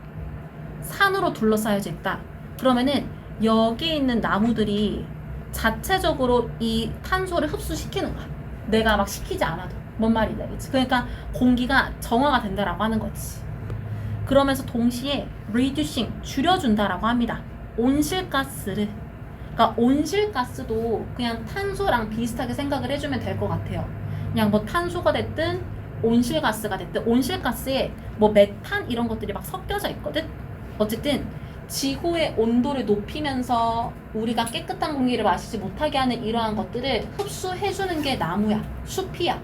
산으로 둘러싸여져 있다. 그러면은 여기에 있는 나무들이 자체적으로 이 탄소를 흡수시키는 거야. 내가 막 시키지 않아도. 뭔 말인지 알겠지? 그러니까 공기가 정화가 된다라고 하는 거지. 그러면서 동시에 reducing, 줄여준다라고 합니다. 온실가스를. 그러니까 온실가스도 그냥 탄소랑 비슷하게 생각을 해주면 될 것 같아요. 그냥 뭐 탄소가 됐든 온실가스가 됐든 온실가스에 뭐 메탄 이런 것들이 막 섞여져 있거든. 어쨌든 지구의 온도를 높이면서 우리가 깨끗한 공기를 마시지 못하게 하는 이러한 것들을 흡수해주는 게 나무야, 숲이야.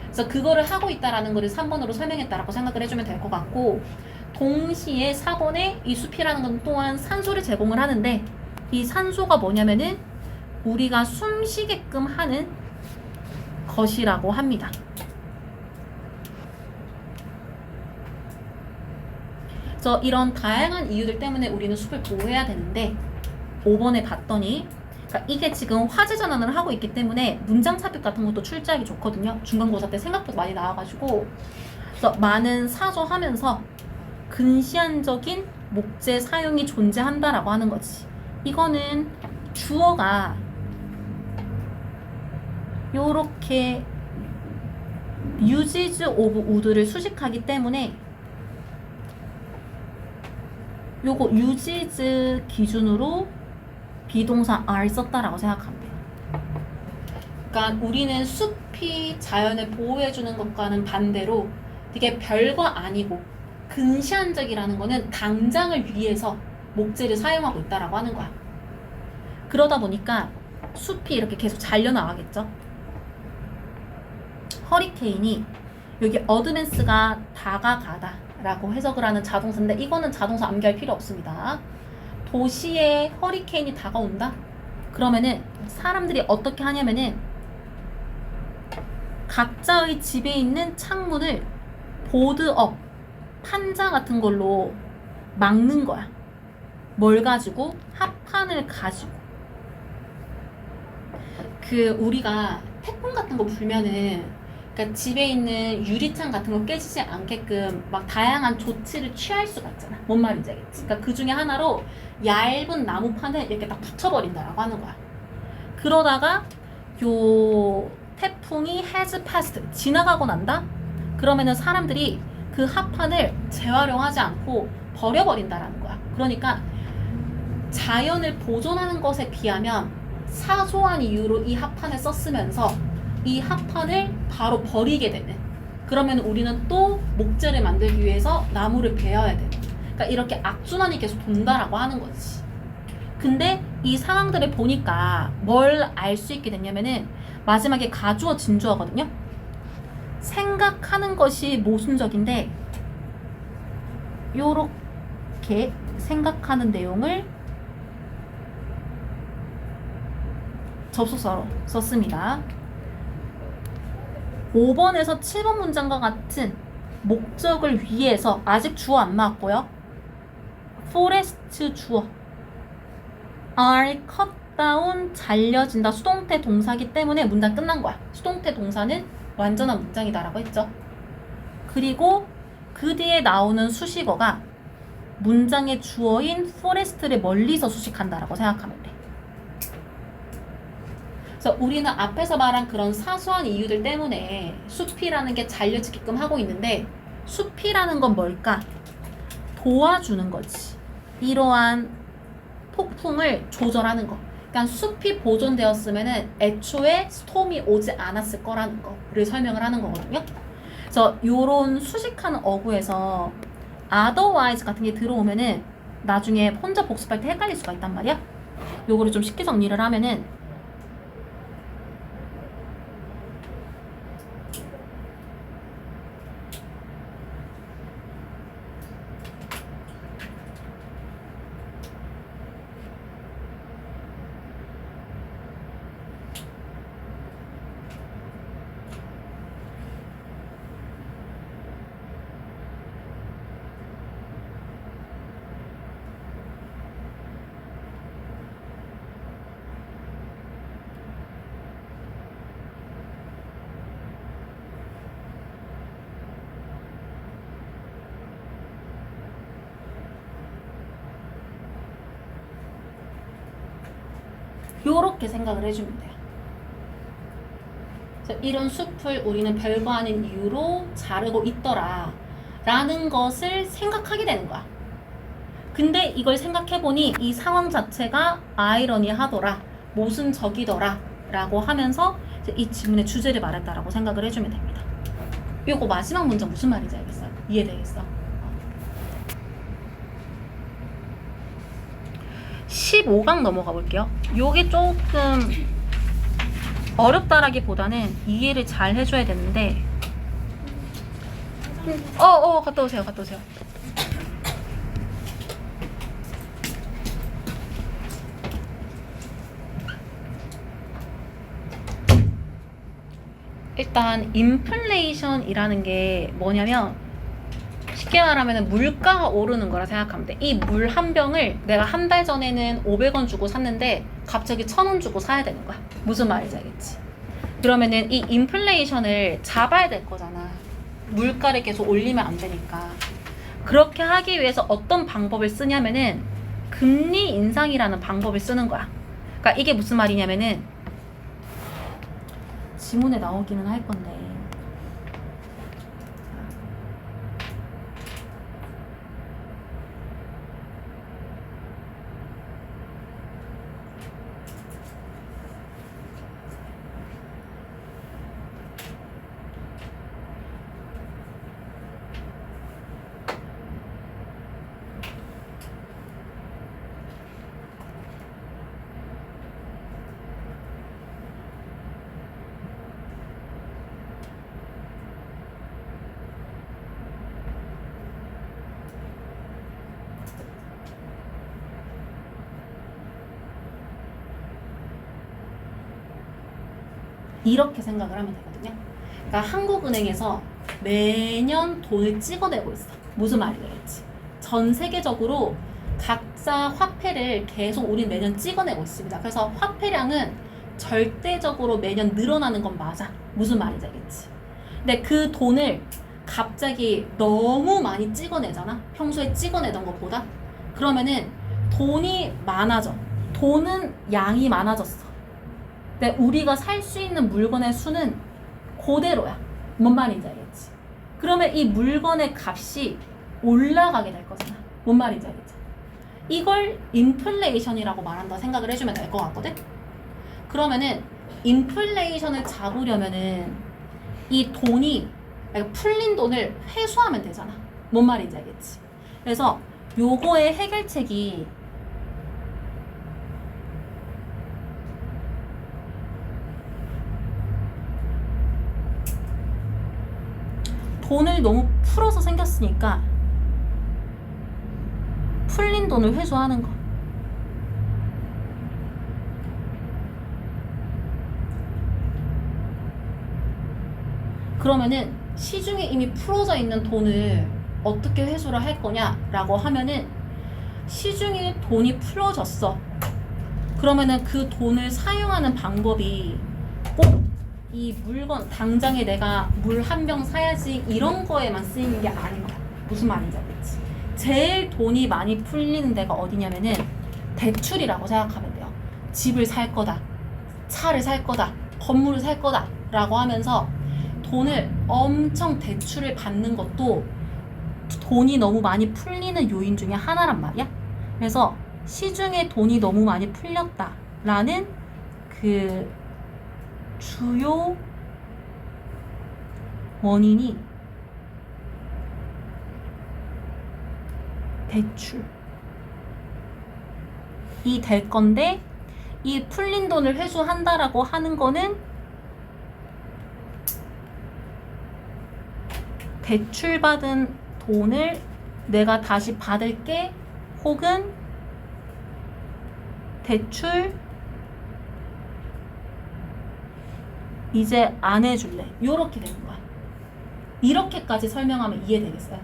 그래서 그거를 하고 있다라는 거를 3번으로 설명했다라고 생각을 해주면 될 것 같고, 동시에 4번에 이 숲이라는 건 또한 산소를 제공을 하는데 이 산소가 뭐냐면은 우리가 숨 쉬게끔 하는 것이라고 합니다. 그래서 이런 다양한 이유들 때문에 우리는 숲을 보호해야 되는데 5번에 봤더니 그러니까 이게 지금 화제 전환을 하고 있기 때문에 문장 삽입 같은 것도 출제하기 좋거든요. 중간고사 때 생각보다 많이 나와가지고 그래서 많은 사조하면서 근시안적인 목재 사용이 존재한다라고 하는 거지. 이거는 주어가 요렇게 uses of would를 수식하기 때문에 요거 uses 기준으로 비동사 are 썼다라고 생각하면 돼요. 그러니까 우리는 숲이 자연을 보호해주는 것과는 반대로 되게 별거 아니고 근시안적이라는 거는 당장을 위해서 목재를 사용하고 있다라고 하는 거야. 그러다 보니까 숲이 이렇게 계속 잘려나가겠죠. 허리케인이 여기 어드밴스가 다가가다 라고 해석을 하는 자동사인데 이거는 자동사 암기할 필요 없습니다. 도시에 허리케인이 다가온다? 그러면은 사람들이 어떻게 하냐면은 각자의 집에 있는 창문을 보드업, 판자 같은 걸로 막는 거야. 뭘 가지고? 합판을 가지고. 우리가 태풍 같은 거 불면은 그러니까 집에 있는 유리창 같은 거 깨지지 않게끔 막 다양한 조치를 취할 수가 있잖아. 뭔 말인지 알겠지? 그러니까 그 중에 하나로 얇은 나무판을 이렇게 딱 붙여버린다라고 하는 거야. 그러다가 요 태풍이 has passed 지나가고 난다? 그러면은 사람들이 그 합판을 재활용하지 않고 버려버린다라는 거야. 그러니까 자연을 보존하는 것에 비하면 사소한 이유로 이 합판을 썼으면서 이 합판을 바로 버리게 되는. 그러면 우리는 또 목재를 만들기 위해서 나무를 베어야 되는. 그러니까 이렇게 악순환이 계속 돈다라고 하는 거지. 근데 이 상황들을 보니까 뭘 알 수 있게 됐냐면은 마지막에 가주어 진주어거든요. 생각하는 것이 모순적인데 요렇게 생각하는 내용을 접속사로 썼습니다. 5번에서 7번 문장과 같은 목적을 위해서 아직 주어 안 나왔고요. forest 주어 are cut down 잘려진다 수동태 동사기 때문에 문장 끝난 거야. 수동태 동사는 완전한 문장이다라고 했죠. 그리고 그 뒤에 나오는 수식어가 문장의 주어인 forest를 멀리서 수식한다라고 생각하면 돼. 그래서 우리는 앞에서 말한 그런 사소한 이유들 때문에 숲이라는 게 잘려지게끔 하고 있는데 숲이라는 건 뭘까? 도와주는 거지. 이러한 폭풍을 조절하는 거. 그러니까 숲이 보존되었으면은 애초에 스톰이 오지 않았을 거라는 거를 설명을 하는 거거든요. 그래서 요런 수식하는 어구에서 otherwise 같은 게 들어오면은 나중에 혼자 복습할 때 헷갈릴 수가 있단 말이야. 요거를 좀 쉽게 정리를 하면은 요렇게 생각을 해주면 돼요. 그래서 이런 숲을 우리는 별거 아닌 이유로 자르고 있더라 라는 것을 생각하게 되는 거야. 근데 이걸 생각해보니 이 상황 자체가 아이러니하더라, 모순적이더라 라고 하면서 이 지문의 주제를 말했다라고 생각을 해주면 됩니다. 요거 마지막 문장 무슨 말인지 알겠어요? 이해되겠어? 15강 넘어가 볼게요. 요게 조금 어렵다라기보다는 이해를 잘 해줘야 되는데 갔다 오세요. 일단 인플레이션이라는 게 뭐냐면 쉽게 말하면 물가가 오르는 거라 생각하면 돼. 이 물 한 병을 내가 한 달 전에는 500원 주고 샀는데 갑자기 1,000원 주고 사야 되는 거야. 무슨 말인지 알겠지? 그러면은 이 인플레이션을 잡아야 될 거잖아. 물가를 계속 올리면 안 되니까. 그렇게 하기 위해서 어떤 방법을 쓰냐면은 금리 인상이라는 방법을 쓰는 거야. 그러니까 이게 무슨 말이냐면은 지문에 나오기는 할 건데 이렇게 생각을 하면 되거든요. 그러니까 한국은행에서 매년 돈을 찍어내고 있어. 무슨 말이겠지? 전 세계적으로 각자 화폐를 계속 우리 매년 찍어내고 있습니다. 그래서 화폐량은 절대적으로 매년 늘어나는 건 맞아. 무슨 말인지 알겠지? 근데 그 돈을 갑자기 너무 많이 찍어내잖아. 평소에 찍어내던 것보다. 그러면은 돈이 많아져. 돈은 양이 많아졌어. 근데 우리가 살 수 있는 물건의 수는 그대로야. 뭔 말인지 알겠지? 그러면 이 물건의 값이 올라가게 될 거잖아. 뭔 말인지 알겠지? 이걸 인플레이션이라고 말한다 생각을 해주면 될 것 같거든? 그러면은 인플레이션을 잡으려면은 이 돈이 풀린 돈을 회수하면 되잖아. 뭔 말인지 알겠지? 그래서 요거의 해결책이 돈을 너무 풀어서 생겼으니까 풀린 돈을 회수하는 거. 그러면은 시중에 이미 풀어져 있는 돈을 어떻게 회수를 할 거냐라고 하면은 시중에 돈이 풀어졌어. 그러면은 그 돈을 사용하는 방법이 꼭 이 물건 당장에 내가 물 한 병 사야지 이런 거에만 쓰이는 게 아닌 거야. 무슨 말인지 알겠지? 제일 돈이 많이 풀리는 데가 어디냐면은 대출이라고 생각하면 돼요. 집을 살 거다, 차를 살 거다, 건물을 살 거다 라고 하면서 돈을 엄청 대출을 받는 것도 돈이 너무 많이 풀리는 요인 중에 하나란 말이야. 그래서 시중에 돈이 너무 많이 풀렸다라는 그 주요 원인이 대출이 될 건데, 이 풀린 돈을 회수한다라고 하는 거는 대출받은 돈을 내가 다시 받을게, 혹은 대출 이제 안 해줄래, 요렇게 되는 거야. 이렇게까지 설명하면 이해되겠어요?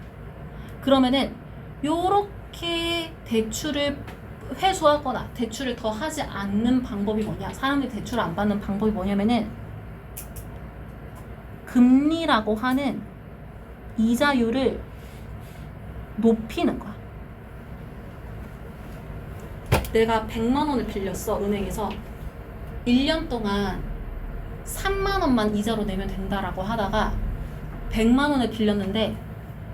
그러면은 요렇게 대출을 회수하거나 대출을 더 하지 않는 방법이 뭐냐, 사람들이 대출을 안 받는 방법이 뭐냐면은 금리라고 하는 이자율을 높이는 거야. 내가 100만 원을 빌렸어, 은행에서. 1년 동안 3만 원만 이자로 내면 된다라고 하다가 100만 원을 빌렸는데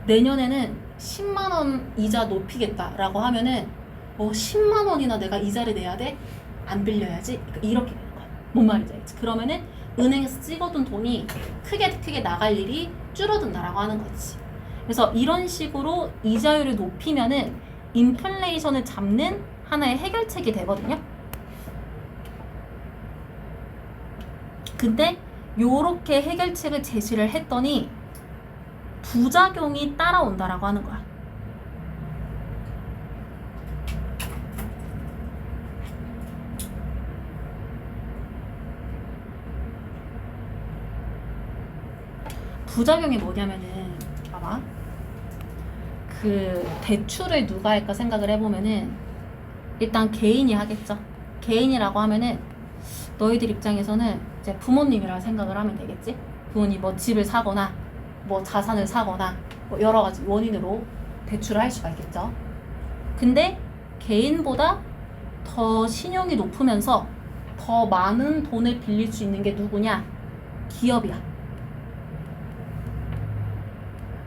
내년에는 10만 원 이자 높이겠다라고 하면은 10만 원이나 내가 이자를 내야 돼? 안 빌려야지? 이렇게 되는 거야. 뭔 말인지 알지? 그러면은 은행에서 찍어둔 돈이 크게 나갈 일이 줄어든다라고 하는 거지. 그래서 이런 식으로 이자율을 높이면은 인플레이션을 잡는 하나의 해결책이 되거든요. 근데 요렇게 해결책을 제시를 했더니 부작용이 따라온다라고 하는 거야. 부작용이 뭐냐면은, 봐봐. 그 대출을 누가 할까 생각을 해보면은 일단 개인이 하겠죠. 개인이라고 하면은 너희들 입장에서는 이제 부모님이라 생각을 하면 되겠지. 부모님 뭐 집을 사거나 뭐 자산을 사거나 뭐 여러 가지 원인으로 대출을 할 수가 있겠죠. 근데 개인보다 더 신용이 높으면서 더 많은 돈을 빌릴 수 있는 게 누구냐? 기업이야.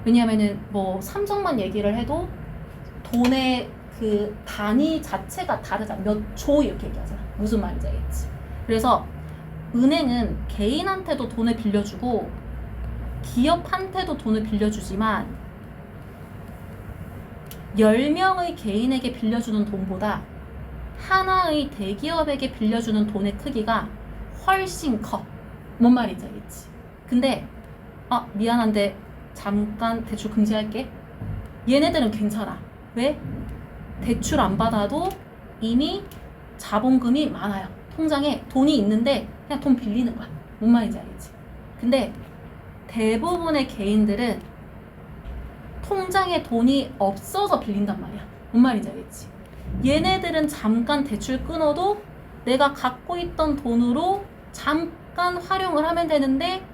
왜냐하면은 뭐 삼성만 얘기를 해도 돈의 그 단위 자체가 다르잖아. 몇 조 이렇게 얘기하잖아. 무슨 말인지 알겠지? 그래서 은행은 개인한테도 돈을 빌려주고 기업한테도 돈을 빌려주지만 10명의 개인에게 빌려주는 돈보다 하나의 대기업에게 빌려주는 돈의 크기가 훨씬 커. 뭔 말인지 알겠지? 근데 미안한데 잠깐 대출 금지할게. 얘네들은 괜찮아. 왜? 대출 안 받아도 이미 자본금이 많아요. 통장에 돈이 있는데 그냥 돈 빌리는 거야. 뭔 말인지 알겠지? 근데 대부분의 개인들은 통장에 돈이 없어서 빌린단 말이야. 뭔 말인지 알겠지? 얘네들은 잠깐 대출 끊어도 내가 갖고 있던 돈으로 잠깐 활용을 하면 되는데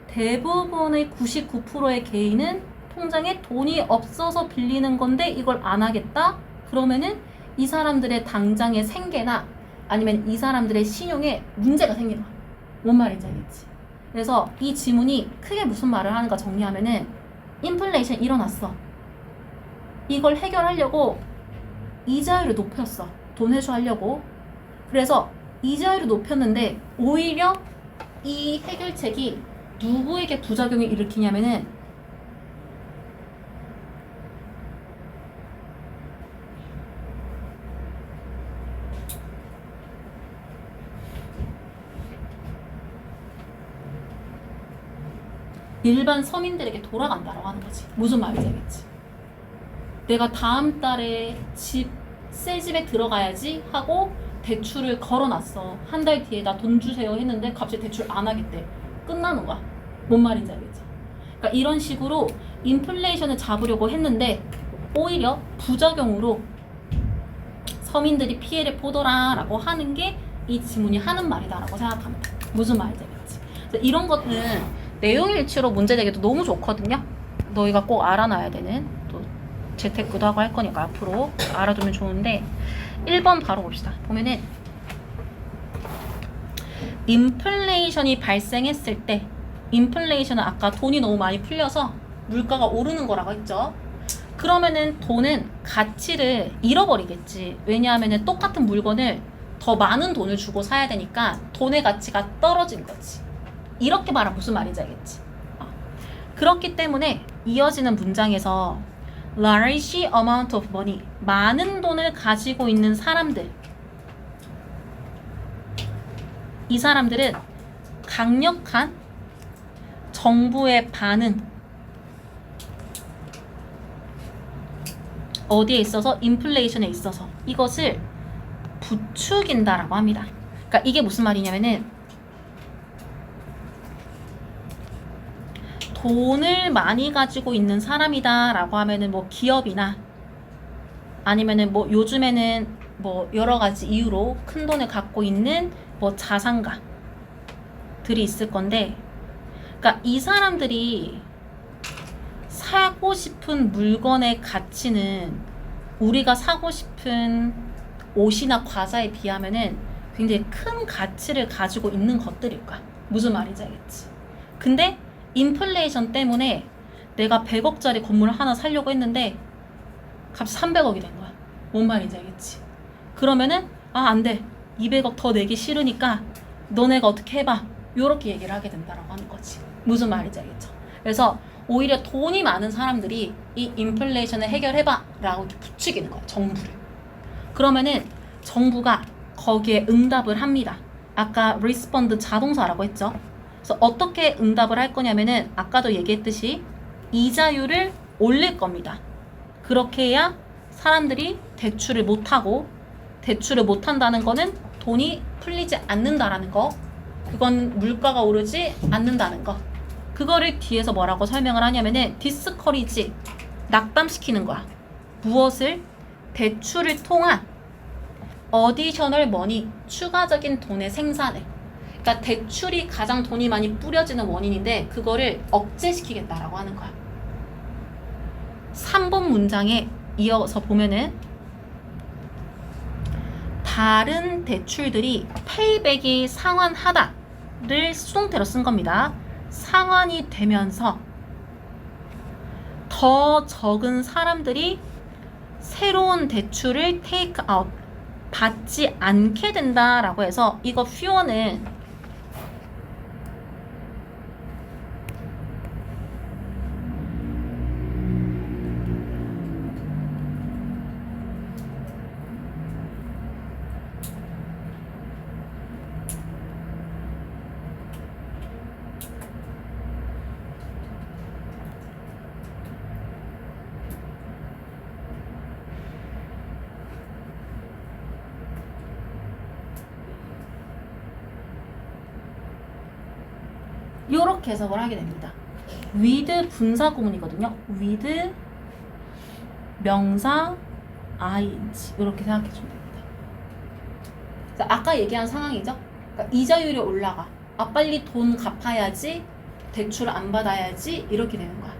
대부분의 99%의 개인은 통장에 돈이 없어서 빌리는 건데 이걸 안 하겠다? 그러면은 이 사람들의 당장의 생계나 아니면 이 사람들의 신용에 문제가 생기는 거야. 뭔 말인지 알겠지? 그래서 이 지문이 크게 무슨 말을 하는가 정리하면은 인플레이션 일어났어. 이걸 해결하려고 이자율을 높였어. 돈 회수하려고. 그래서 이자율을 높였는데 오히려 이 해결책이 누구에게 부작용을 일으키냐면은 일반 서민들에게 돌아간다라고 하는 거지. 무슨 말인지 알겠지? 내가 다음 달에 새 집에 들어가야지 하고 대출을 걸어놨어. 한 달 뒤에 나 돈 주세요 했는데 갑자기 대출 안 하겠대. 끝나는 거야. 뭔 말인지 알겠지? 그러니까 이런 식으로 인플레이션을 잡으려고 했는데 오히려 부작용으로 서민들이 피해를 보더라라고 하는 게 이 지문이 하는 말이다라고 생각하면 돼. 무슨 말인지 알겠지? 그래서 이런 것들은 내용일치로 문제 되기도 너무 좋거든요. 너희가 꼭 알아놔야 되는 또 재테크도 하고 할 거니까 앞으로 알아두면 좋은데 1번 바로 봅시다. 보면은 인플레이션이 발생했을 때 인플레이션은 아까 돈이 너무 많이 풀려서 물가가 오르는 거라고 했죠. 그러면은 돈은 가치를 잃어버리겠지. 왜냐하면은 똑같은 물건을 더 많은 돈을 주고 사야 되니까 돈의 가치가 떨어진 거지. 이렇게 말하면 무슨 말인지 알겠지? 그렇기 때문에 이어지는 문장에서 large amount of money, 많은 돈을 가지고 있는 사람들, 이 사람들은 강력한 정부의 반응, 어디에 있어서? 인플레이션에 있어서 이것을 부추긴다라고 합니다. 그러니까 이게 무슨 말이냐면은 돈을 많이 가지고 있는 사람이다 라고 하면은 뭐 기업이나 아니면은 뭐 요즘에는 뭐 여러 가지 이유로 큰 돈을 갖고 있는 뭐 자산가들이 있을 건데, 그러니까 이 사람들이 사고 싶은 물건의 가치는 우리가 사고 싶은 옷이나 과자에 비하면은 굉장히 큰 가치를 가지고 있는 것들일 거야. 무슨 말인지 알겠지? 근데 인플레이션 때문에 내가 100억짜리 건물 하나 사려고 했는데 값이 300억이 된 거야. 뭔 말인지 알겠지? 그러면은 안 돼. 200억 더 내기 싫으니까 너네가 어떻게 해봐. 요렇게 얘기를 하게 된다라고 하는 거지. 무슨 말인지 알겠죠? 그래서 오히려 돈이 많은 사람들이 이 인플레이션을 해결해봐 라고 이렇게 부추기는 거야. 정부를. 그러면은 정부가 거기에 응답을 합니다. 아까 respond 자동사라고 했죠. 그래서 어떻게 응답을 할 거냐면은 아까도 얘기했듯이 이자율을 올릴 겁니다. 그렇게 해야 사람들이 대출을 못하고, 대출을 못한다는 거는 돈이 풀리지 않는다라는 거, 그건 물가가 오르지 않는다는 거, 그거를 뒤에서 뭐라고 설명을 하냐면은 discourage 낙담시키는 거야. 무엇을? 대출을 통한 어디셔널 머니, 추가적인 돈의 생산을. 그러니까 대출이 가장 돈이 많이 뿌려지는 원인인데 그거를 억제시키겠다라고 하는 거야. 3번 문장에 이어서 보면은 다른 대출들이 페이백이 상환하다를 수동태로 쓴 겁니다. 상환이 되면서 더 적은 사람들이 새로운 대출을 테이크 아웃 받지 않게 된다라고 해서 이거 fewer는 이렇게 해석을 하게 됩니다. with 분사 구문이거든요. with 명사 ing 이렇게 생각해 주면 됩니다. 아까 얘기한 상황이죠. 그러니까 이자율이 올라가. 빨리 돈 갚아야지, 대출 안 받아야지 이렇게 되는 거야.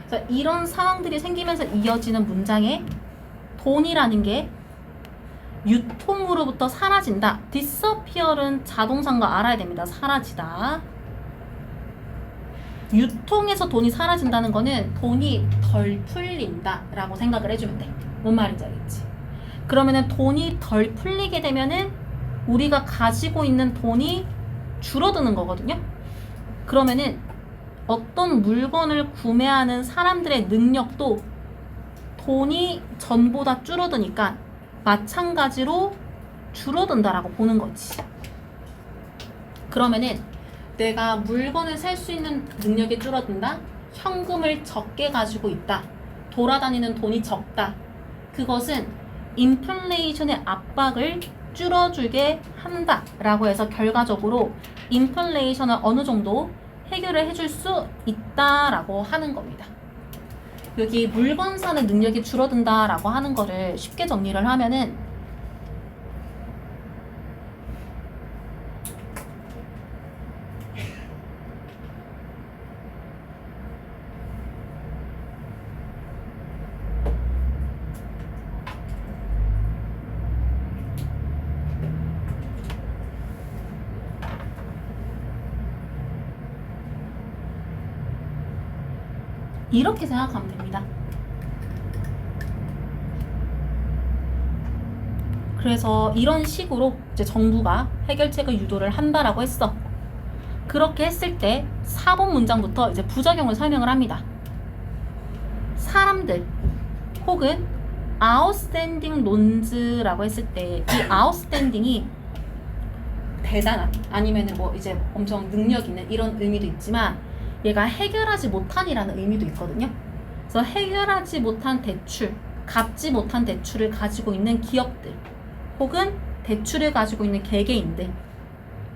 그래서 이런 상황들이 생기면서 이어지는 문장에 돈이라는 게 유통으로부터 사라진다. disappear은 자동사인 거 알아야 됩니다. 사라지다. 유통에서 돈이 사라진다는 거는 돈이 덜 풀린다 라고 생각을 해주면 돼. 뭔 말인지 알겠지? 그러면은 돈이 덜 풀리게 되면은 우리가 가지고 있는 돈이 줄어드는 거거든요. 그러면은 어떤 물건을 구매하는 사람들의 능력도 돈이 전보다 줄어드니까 마찬가지로 줄어든다라고 보는 거지. 그러면은 내가 물건을 살 수 있는 능력이 줄어든다. 현금을 적게 가지고 있다. 돌아다니는 돈이 적다. 그것은 인플레이션의 압박을 줄여주게 한다 라고 해서 결과적으로 인플레이션을 어느 정도 해결을 해줄 수 있다라고 하는 겁니다. 여기 물건 사는 능력이 줄어든다라고 하는 거를 쉽게 정리를 하면은 이렇게 생각하면 됩니다. 그래서 이런 식으로 이제 정부가 해결책을 유도를 한다라고 했어. 그렇게 했을 때 4번 문장부터 이제 부작용을 설명을 합니다. 사람들 혹은 outstanding loans라고 했을 때 이 outstanding이 대단한 아니면은 뭐 이제 엄청 능력 있는 이런 의미도 있지만 얘가 해결하지 못한이라는 의미도 있거든요. 그래서 해결하지 못한 대출, 갚지 못한 대출을 가지고 있는 기업들 혹은 대출을 가지고 있는 개개인들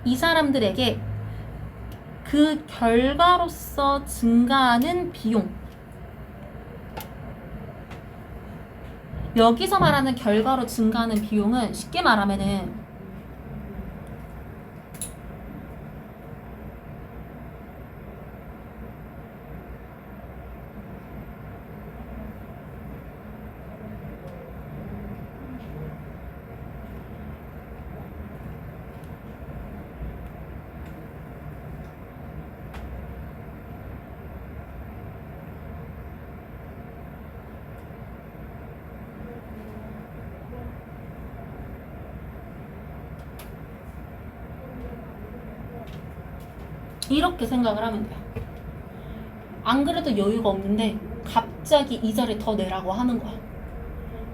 이 사람들에게 그 결과로서 증가하는 비용 여기서 말하는 결과로 증가하는 비용은 쉽게 말하면은 이렇게 생각을 하면 돼요. 안 그래도 여유가 없는데 갑자기 이자를 더 내라고 하는 거야.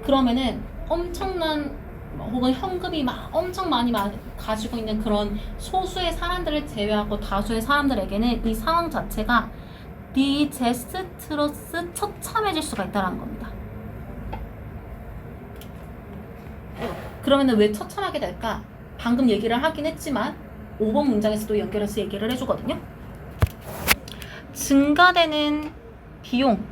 그러면은 엄청난 혹은 현금이 막 엄청 많이 가지고 있는 그런 소수의 사람들을 제외하고 다수의 사람들에게는 이 상황 자체가 디제스트러스 처참해질 수가 있다는 겁니다. 그러면은 왜 처참하게 될까? 방금 얘기를 하긴 했지만 5번 문장에서도 연결해서 얘기를 해주거든요. 증가되는 비용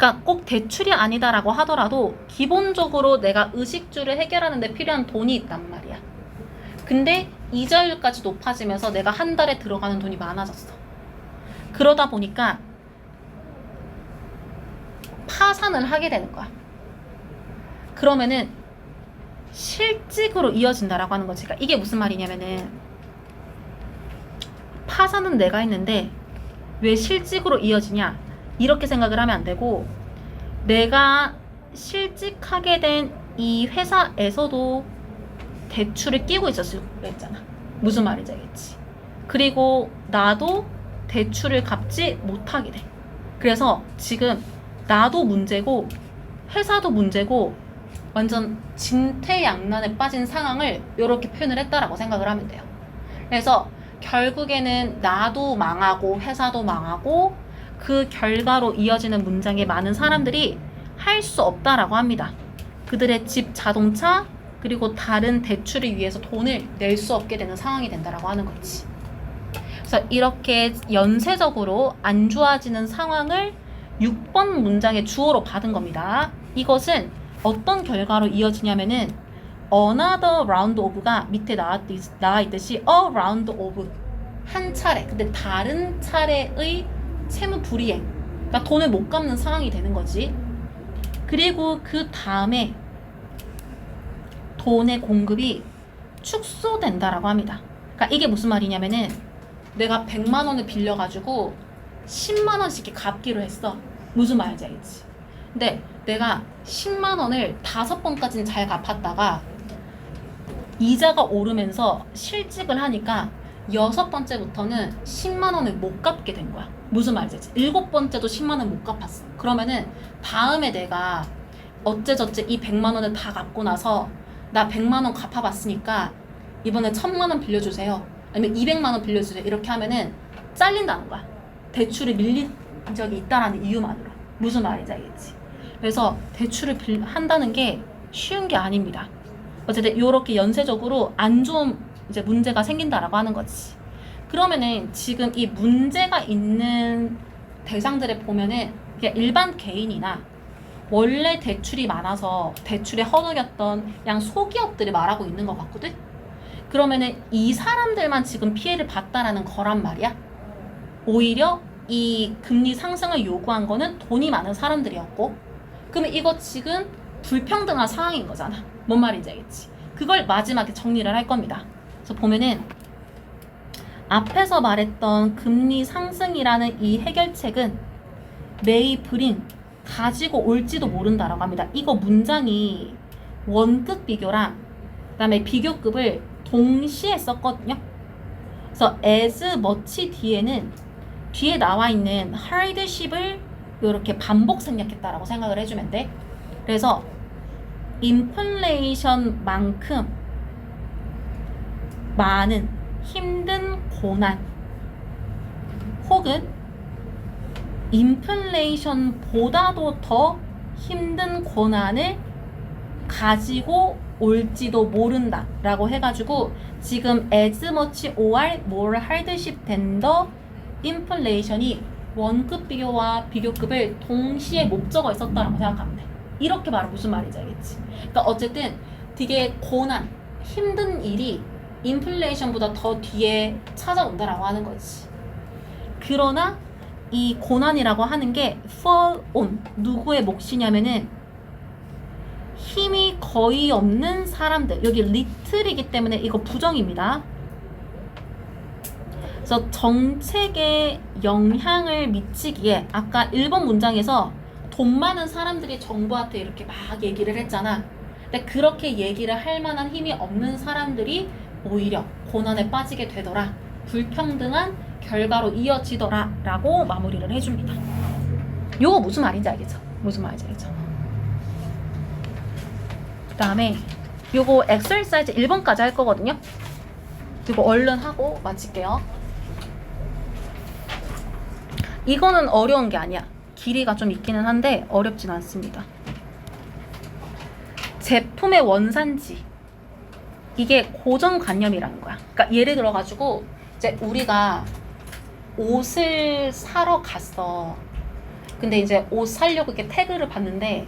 그러니까 꼭 대출이 아니다라고 하더라도 기본적으로 내가 의식주를 해결하는 데 필요한 돈이 있단 말이야. 근데 이자율까지 높아지면서 내가 한 달에 들어가는 돈이 많아졌어. 그러다 보니까 파산을 하게 되는 거야. 그러면은 실직으로 이어진다라고 하는 거지. 그러니까 이게 무슨 말이냐면은 파산은 내가 했는데 왜 실직으로 이어지냐? 이렇게 생각을 하면 안 되고, 내가 실직하게 된 이 회사에서도 대출을 끼고 있었을 그랬잖아. 무슨 말인지 알겠지? 그리고 나도 대출을 갚지 못하게 돼. 그래서 지금 나도 문제고 회사도 문제고 완전 진퇴양난에 빠진 상황을 이렇게 표현을 했다라고 생각을 하면 돼요. 그래서 결국에는 나도 망하고 회사도 망하고 그 결과로 이어지는 문장에 많은 사람들이 할 수 없다라고 합니다. 그들의 집, 자동차, 그리고 다른 대출을 위해서 돈을 낼 수 없게 되는 상황이 된다라고 하는 거지. 그래서 이렇게 연쇄적으로 안 좋아지는 상황을 6번 문장의 주어로 받은 겁니다. 이것은 어떤 결과로 이어지냐면은 another round of가 밑에 나와 있듯이 a round of 한 차례, 근데 다른 차례의 채무 불이행, 그러니까 돈을 못 갚는 상황이 되는 거지. 그리고 그 다음에 돈의 공급이 축소된다라고 합니다. 그러니까 이게 무슨 말이냐면은 내가 100만 원을 빌려가지고 10만 원씩 갚기로 했어. 무슨 말인지 알지? 근데 내가 10만 원을 5번까지는 잘 갚았다가 이자가 오르면서 실직을 하니까 6번째부터는 10만 원을 못 갚게 된 거야. 무슨 말인지 알지? 7번째도 10만 원 못 갚았어. 그러면은 다음에 내가 어째저째 이 100만 원을 다 갚고 나서 나 100만 원 갚아봤으니까 이번에 1000만 원 빌려주세요. 아니면 200만 원 빌려주세요. 이렇게 하면은 잘린다는 거야. 대출이 밀린 적이 있다라는 이유만으로. 무슨 말인지 알겠지? 그래서 대출을 한다는 게 쉬운 게 아닙니다. 어쨌든 이렇게 연쇄적으로 안 좋은 이제 문제가 생긴다라고 하는 거지. 그러면은 지금 이 문제가 있는 대상들을 보면은 그냥 일반 개인이나 원래 대출이 많아서 대출에 허덕였던 그냥 소기업들이 말하고 있는 것 같거든? 그러면은 이 사람들만 지금 피해를 봤다라는 거란 말이야. 오히려 이 금리 상승을 요구한 거는 돈이 많은 사람들이었고, 그러면 이거 지금 불평등한 상황인 거잖아. 뭔 말인지 알겠지? 그걸 마지막에 정리를 할 겁니다. 그래서 보면은 앞에서 말했던 금리 상승이라는 이 해결책은 may bring 가지고 올지도 모른다라고 합니다. 이거 문장이 원급 비교랑 그다음에 비교급을 동시에 썼거든요. 그래서 as much 뒤에는 뒤에 나와 있는 hardship을 이렇게 반복 생략했다라고 생각을 해주면 돼. 그래서 인플레이션만큼 많은 힘든 고난 혹은 인플레이션보다도 더 힘든 고난을 가지고 올지도 모른다 라고 해가지고 지금 as much or more hardship than the inflation이 원급 비교와 비교급을 동시에 목적어에 썼다라고 생각하면 돼. 이렇게 말하면 무슨 말인지 알겠지? 그러니까 어쨌든 되게 고난, 힘든 일이 인플레이션보다 더 뒤에 찾아온다라고 하는 거지. 그러나 이 고난이라고 하는 게 fall on 누구의 몫이냐면은 힘이 거의 없는 사람들. 여기 little이기 때문에 이거 부정입니다. 그래서 정책에 영향을 미치기에 아까 1번 문장에서 돈 많은 사람들이 정부한테 이렇게 막 얘기를 했잖아. 근데 그렇게 얘기를 할 만한 힘이 없는 사람들이 오히려 고난에 빠지게 되더라. 불평등한 결과로 이어지더라 라고 마무리를 해줍니다. 요거 무슨 말인지 알겠죠? 무슨 말인지 알겠죠? 그 다음에 요거 엑서사이즈 1번까지 할 거거든요. 이거 얼른 하고 마칠게요. 이거는 어려운 게 아니야. 길이가 좀 있기는 한데 어렵진 않습니다. 제품의 원산지, 이게 고정관념이라는 거야. 그러니까 예를 들어 가지고 이제 우리가 옷을 사러 갔어. 근데 이제 옷 사려고 이렇게 태그를 봤는데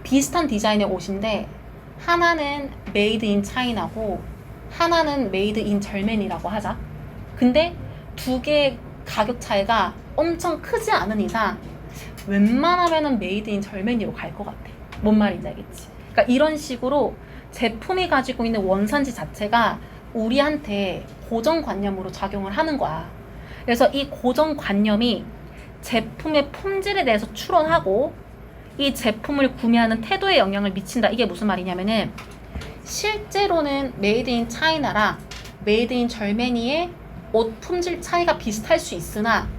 비슷한 디자인의 옷인데 하나는 메이드 인 차이나고 하나는 메이드 인 절맨이라고 하자. 근데 두 개의 가격 차이가 엄청 크지 않은 이상 웬만하면은 메이드 인 절맨이로 갈 것 같아. 뭔 말인지 알겠지? 그러니까 이런 식으로 제품이 가지고 있는 원산지 자체가 우리한테 고정관념으로 작용을 하는 거야. 그래서 이 고정관념이 제품의 품질에 대해서 추론하고 이 제품을 구매하는 태도에 영향을 미친다. 이게 무슨 말이냐면은 실제로는 메이드 인 차이나랑 메이드 인 절메니의 옷 품질 차이가 비슷할 수 있으나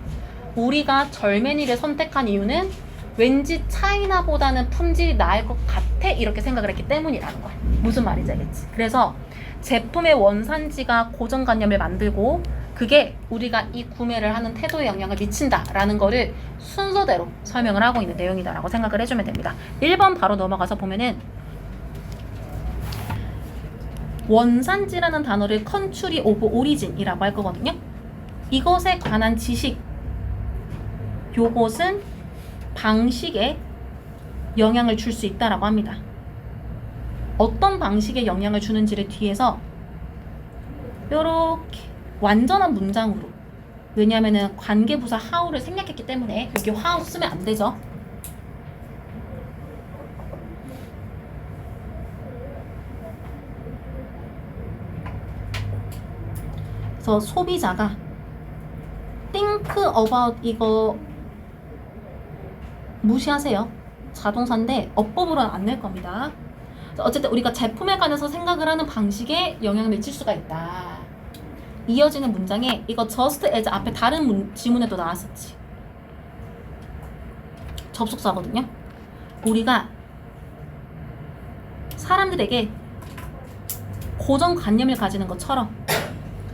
우리가 절메니를 선택한 이유는 왠지 차이나보다는 품질이 나을 것 같아 이렇게 생각을 했기 때문이라는 거야. 무슨 말인지 알겠지? 그래서 제품의 원산지가 고정관념을 만들고 그게 우리가 이 구매를 하는 태도에 영향을 미친다라는 거를 순서대로 설명을 하고 있는 내용이다라고 생각을 해주면 됩니다. 1번 바로 넘어가서 보면은 원산지라는 단어를 컨트리 오브 오리진이라고 할 거거든요. 이것에 관한 지식, 요것은 방식에 영향을 줄 수 있다라고 합니다. 어떤 방식에 영향을 주는지를 뒤에서 요렇게 완전한 문장으로, 왜냐하면은 관계부사 how를 생략했기 때문에 여기 how 쓰면 안 되죠. 그래서 소비자가 think about 이거 무시하세요. 자동사인데 어법으로는 안 낼 겁니다. 어쨌든 우리가 제품에 관해서 생각을 하는 방식에 영향을 미칠 수가 있다. 이어지는 문장에 이거 just as 앞에 다른 지문에도 나왔었지. 접속사거든요. 우리가 사람들에게 고정관념을 가지는 것처럼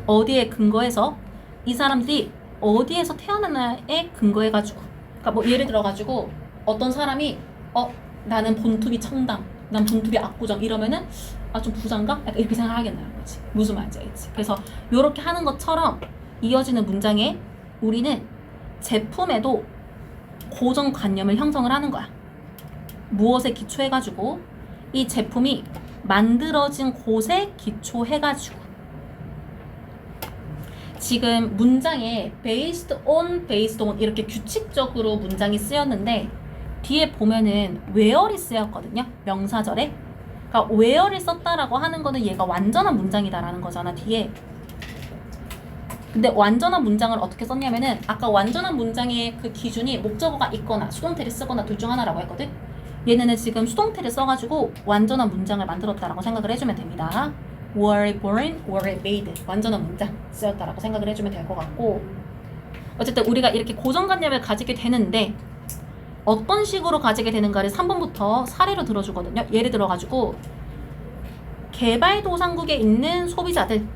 어디에 근거해서 이 사람들이 어디에서 태어났나에 근거해가지고, 그러니까 뭐 예를 들어가지고 어떤 사람이 나는 본투비 청담, 난 본투비 압구정 이러면은 좀 부자인가? 약간 이렇게 생각하겠다는 거지. 무슨 말인지 알지? 그래서 이렇게 하는 것처럼 이어지는 문장에 우리는 제품에도 고정관념을 형성을 하는 거야. 무엇에 기초해가지고 이 제품이 만들어진 곳에 기초해가지고 지금 문장에 based on 이렇게 규칙적으로 문장이 쓰였는데 뒤에 보면은 where이 쓰였거든요. 명사절에. 그러니까 where를 썼다라고 하는 거는 얘가 완전한 문장이다라는 거잖아, 뒤에. 근데 완전한 문장을 어떻게 썼냐면은 아까 완전한 문장의 그 기준이 목적어가 있거나 수동태를 쓰거나 둘 중 하나라고 했거든. 얘네는 지금 수동태를 써가지고 완전한 문장을 만들었다라고 생각을 해주면 됩니다. were born, were made 완전한 문장 쓰였다라고 생각을 해주면 될 것 같고, 어쨌든 우리가 이렇게 고정관념을 가지게 되는데 어떤 식으로 가지게 되는가를 3번부터 사례로 들어주거든요. 예를 들어가지고 개발도상국에 있는 소비자들,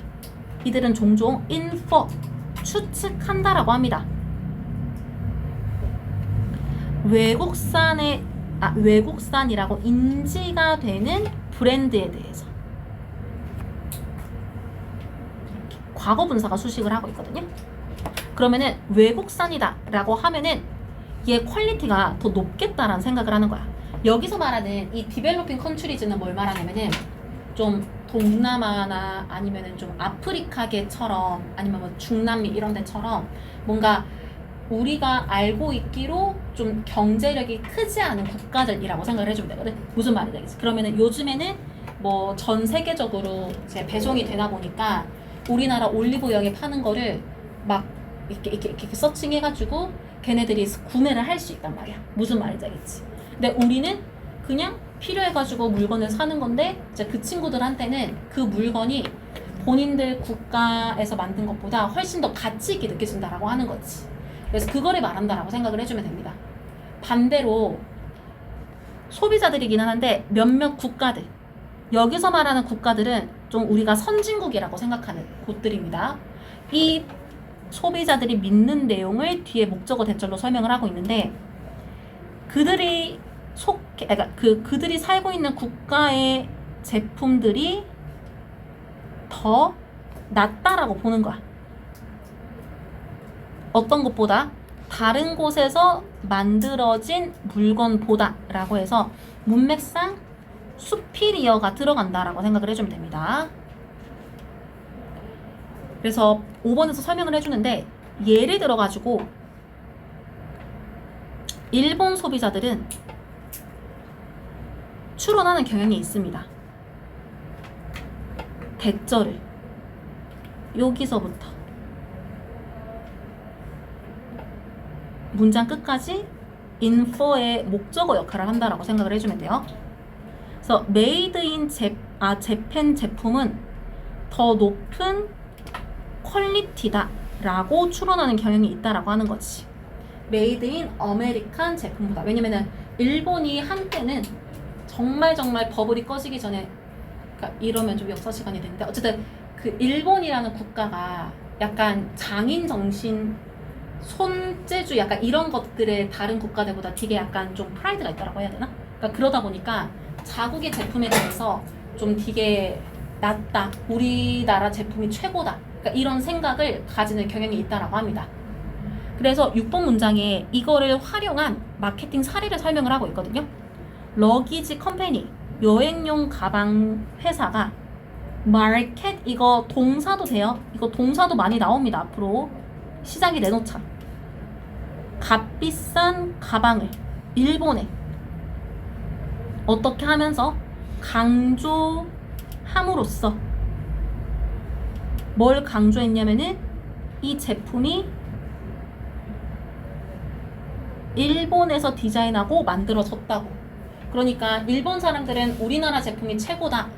이들은 종종 infer, 추측한다라고 합니다. 외국산이라고 인지가 되는 브랜드에 대해서 과거 분사가 수식을 하고 있거든요. 그러면은 외국산이다 라고 하면은 얘 퀄리티가 더 높겠다라는 생각을 하는 거야. 여기서 말하는 이 디벨로핑 컨트리즈는 뭘 말하냐면은 좀 동남아나 아니면은 좀 아프리카계처럼 아니면 뭐 중남미 이런 데처럼 뭔가 우리가 알고 있기로 좀 경제력이 크지 않은 국가들이라고 생각을 해주면 되거든. 무슨 말이 되겠지? 그러면은 요즘에는 뭐 전 세계적으로 이제 배송이 되다 보니까 우리나라 올리브영에 파는 거를 막 이렇게 서칭해가지고 걔네들이 구매를 할 수 있단 말이야. 무슨 말인지 알겠지? 근데 우리는 그냥 필요해가지고 물건을 사는 건데 이제 그 친구들한테는 그 물건이 본인들 국가에서 만든 것보다 훨씬 더 가치 있게 느껴진다라고 하는 거지. 그래서 그거를 말한다라고 생각을 해주면 됩니다. 반대로 소비자들이기는 한데 몇몇 국가들, 여기서 말하는 국가들은 좀 우리가 선진국이라고 생각하는 곳들입니다. 이 소비자들이 믿는 내용을 뒤에 목적어 대절로 설명을 하고 있는데 그들이 그들이 살고 있는 국가의 제품들이 더 낫다라고 보는 거야. 어떤 것보다 다른 곳에서 만들어진 물건보다 라고 해서 문맥상 superior가 들어간다라고 생각을 해주면 됩니다. 그래서 5번에서 설명을 해주는데 예를 들어가지고 일본 소비자들은 추론하는 경향이 있습니다. 대절을 여기서부터 문장 끝까지 info의 목적어 역할을 한다라고 생각을 해주면 돼요. 그래서 made in 재팬 제품은 더 높은 퀄리티다 라고 추론하는 경향이 있다라고 하는 거지. made in 아메리칸 제품보다. 왜냐면은 일본이 한때는 정말 버블이 꺼지기 전에, 그러니까 이러면 좀 역사 시간이 되는데 어쨌든 그 일본이라는 국가가 약간 장인 정신, 손재주 약간 이런 것들에 다른 국가들보다 되게 약간 좀 프라이드가 있다라고 해야 되나? 그러니까 그러다 보니까 자국의 제품에 대해서 좀 되게 낫다, 우리나라 제품이 최고다, 그러니까 이런 생각을 가지는 경향이 있다라고 합니다. 그래서 6번 문장에 이거를 활용한 마케팅 사례를 설명을 하고 있거든요. 러기지 컴퍼니, 여행용 가방 회사가 마켓, 이거 동사도 돼요. 이거 동사도 많이 나옵니다. 앞으로 시장에 내놓자. 값비싼 가방을 일본에 어떻게 하면서 강조함으로써 뭘 강조했냐면은 이 제품이 일본에서 디자인하고 만들어졌다고. 그러니까 일본 사람들은 우리나라 제품이 최고다,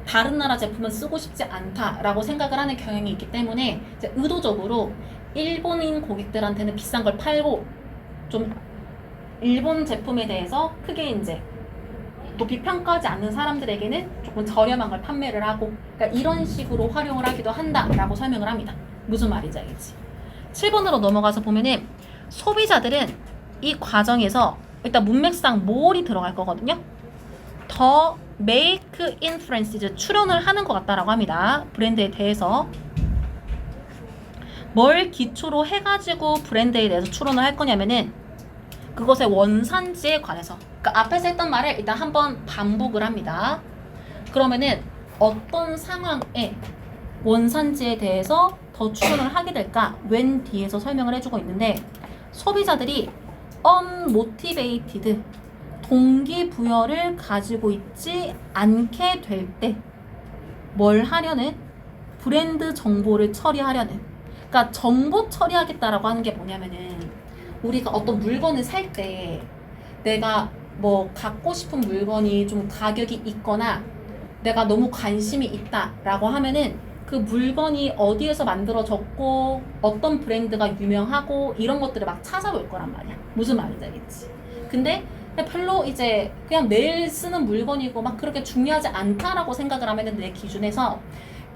다른 나라 제품은 쓰고 싶지 않다라고 생각을 하는 경향이 있기 때문에 이제 의도적으로 일본인 고객들한테는 비싼 걸 팔고 좀 일본 제품에 대해서 크게 이제 높이 평가하지 않는 사람들에게는 조금 저렴한 걸 판매를 하고, 그러니까 이런 식으로 활용을 하기도 한다라고 설명을 합니다. 무슨 말인지 알겠지? 7번으로 넘어가서 보면은 소비자들은 이 과정에서 일단 문맥상 more이 들어갈 거거든요. 더 make inferences, 추론을 하는 것 같다라고 합니다. 브랜드에 대해서 뭘 기초로 해가지고 브랜드에 대해서 추론을 할 거냐면은 그것의 원산지에 관해서. 그러니까 앞에서 했던 말을 일단 한번 반복을 합니다. 그러면은 어떤 상황에 원산지에 대해서 더 추론을 하게 될까? when 뒤에서 설명을 해주고 있는데, 소비자들이 unmotivated, 동기부여를 가지고 있지 않게 될 때 뭘 하려는? 브랜드 정보를 처리하려는. 그러니까 정보 처리하겠다라고 하는 게 뭐냐면은 우리가 어떤 물건을 살 때 내가 뭐 갖고 싶은 물건이 좀 가격이 있거나 내가 너무 관심이 있다라고 하면은 그 물건이 어디에서 만들어졌고 어떤 브랜드가 유명하고 이런 것들을 막 찾아볼 거란 말이야. 무슨 말인지 알겠지? 근데 별로 이제 그냥 매일 쓰는 물건이고 막 그렇게 중요하지 않다라고 생각을 하면은 내 기준에서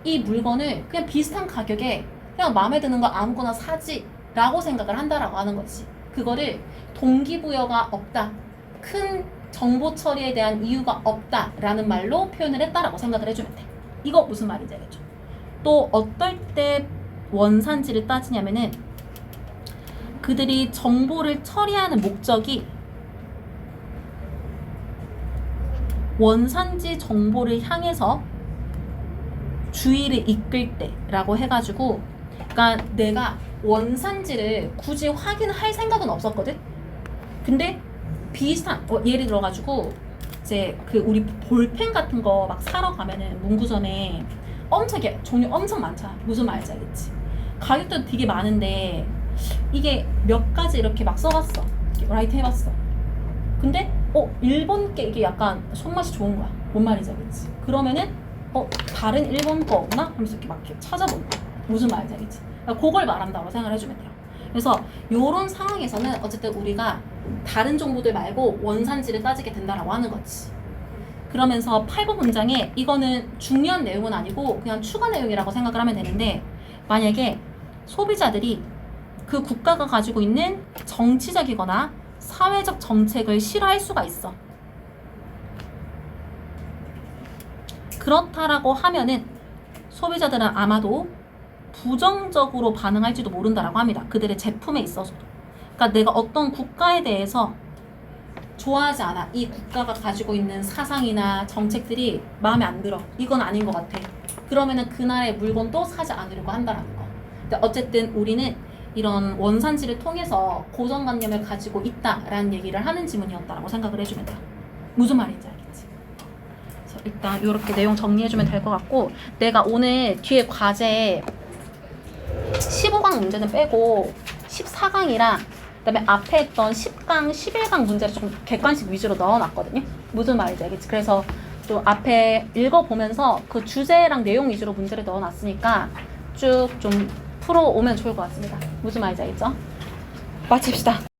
이 물건을 그냥 비슷한 가격에 그냥 마음에 드는 거 아무거나 사지 라고 생각을 한다라고 하는 거지. 그거를 동기부여가 없다, 큰 정보 처리에 대한 이유가 없다 라는 말로 표현을 했다라고 생각을 해주면 돼. 이거 무슨 말인지 알겠죠? 또 어떨 때 원산지를 따지냐면은 그들이 정보를 처리하는 목적이 원산지 정보를 향해서 주의를 이끌 때라고 해가지고, 그러니까 내가 원산지를 굳이 확인할 생각은 없었거든. 근데 비슷한 예를 들어가지고 이제 그 우리 볼펜 같은 거 막 사러 가면은 문구점에 엄청 종류 엄청 많잖아. 무슨 말인지 알겠지? 가격도 되게 많은데 이게 몇 가지 이렇게 막 써봤어. 이렇게 라이트 해봤어. 근데 일본 게 이게 약간 손맛이 좋은 거야. 뭔 말인지 알겠지? 그러면은 다른 일본 거 없나? 하면서 이렇게 막 이렇게 찾아보는 거야. 무슨 말인지 알겠지? 그러니까 그걸 말한다고 생각을 해주면 돼요. 그래서 요런 상황에서는 어쨌든 우리가 다른 정보들 말고 원산지를 따지게 된다라고 하는 거지. 그러면서 8번 문장에 이거는 중요한 내용은 아니고 그냥 추가 내용이라고 생각을 하면 되는데, 만약에 소비자들이 그 국가가 가지고 있는 정치적이거나 사회적 정책을 싫어할 수가 있어. 그렇다라고 하면은 소비자들은 아마도 부정적으로 반응할지도 모른다라고 합니다. 그들의 제품에 있어서도. 그러니까 내가 어떤 국가에 대해서 좋아하지 않아. 이 국가가 가지고 있는 사상이나 정책들이 마음에 안 들어. 이건 아닌 것 같아. 그러면은 그 나라의 물건도 사지 않으려고 한다라는 거. 근데 어쨌든 우리는 이런 원산지를 통해서 고정관념을 가지고 있다라는 얘기를 하는 지문이었다라고 생각을 해주면 돼요. 무슨 말인지 알겠지? 그래서 일단 이렇게 내용 정리해주면 될 것 같고, 내가 오늘 뒤에 과제에 15강 문제는 빼고 14강이랑 그다음에 앞에 했던 10강, 11강 문제를 좀 객관식 위주로 넣어놨거든요. 무슨 말인지 알겠지? 그래서 또 앞에 읽어보면서 그 주제랑 내용 위주로 문제를 넣어놨으니까 쭉 좀 풀어오면 좋을 것 같습니다. 무슨 말인지 알겠죠? 마칩시다.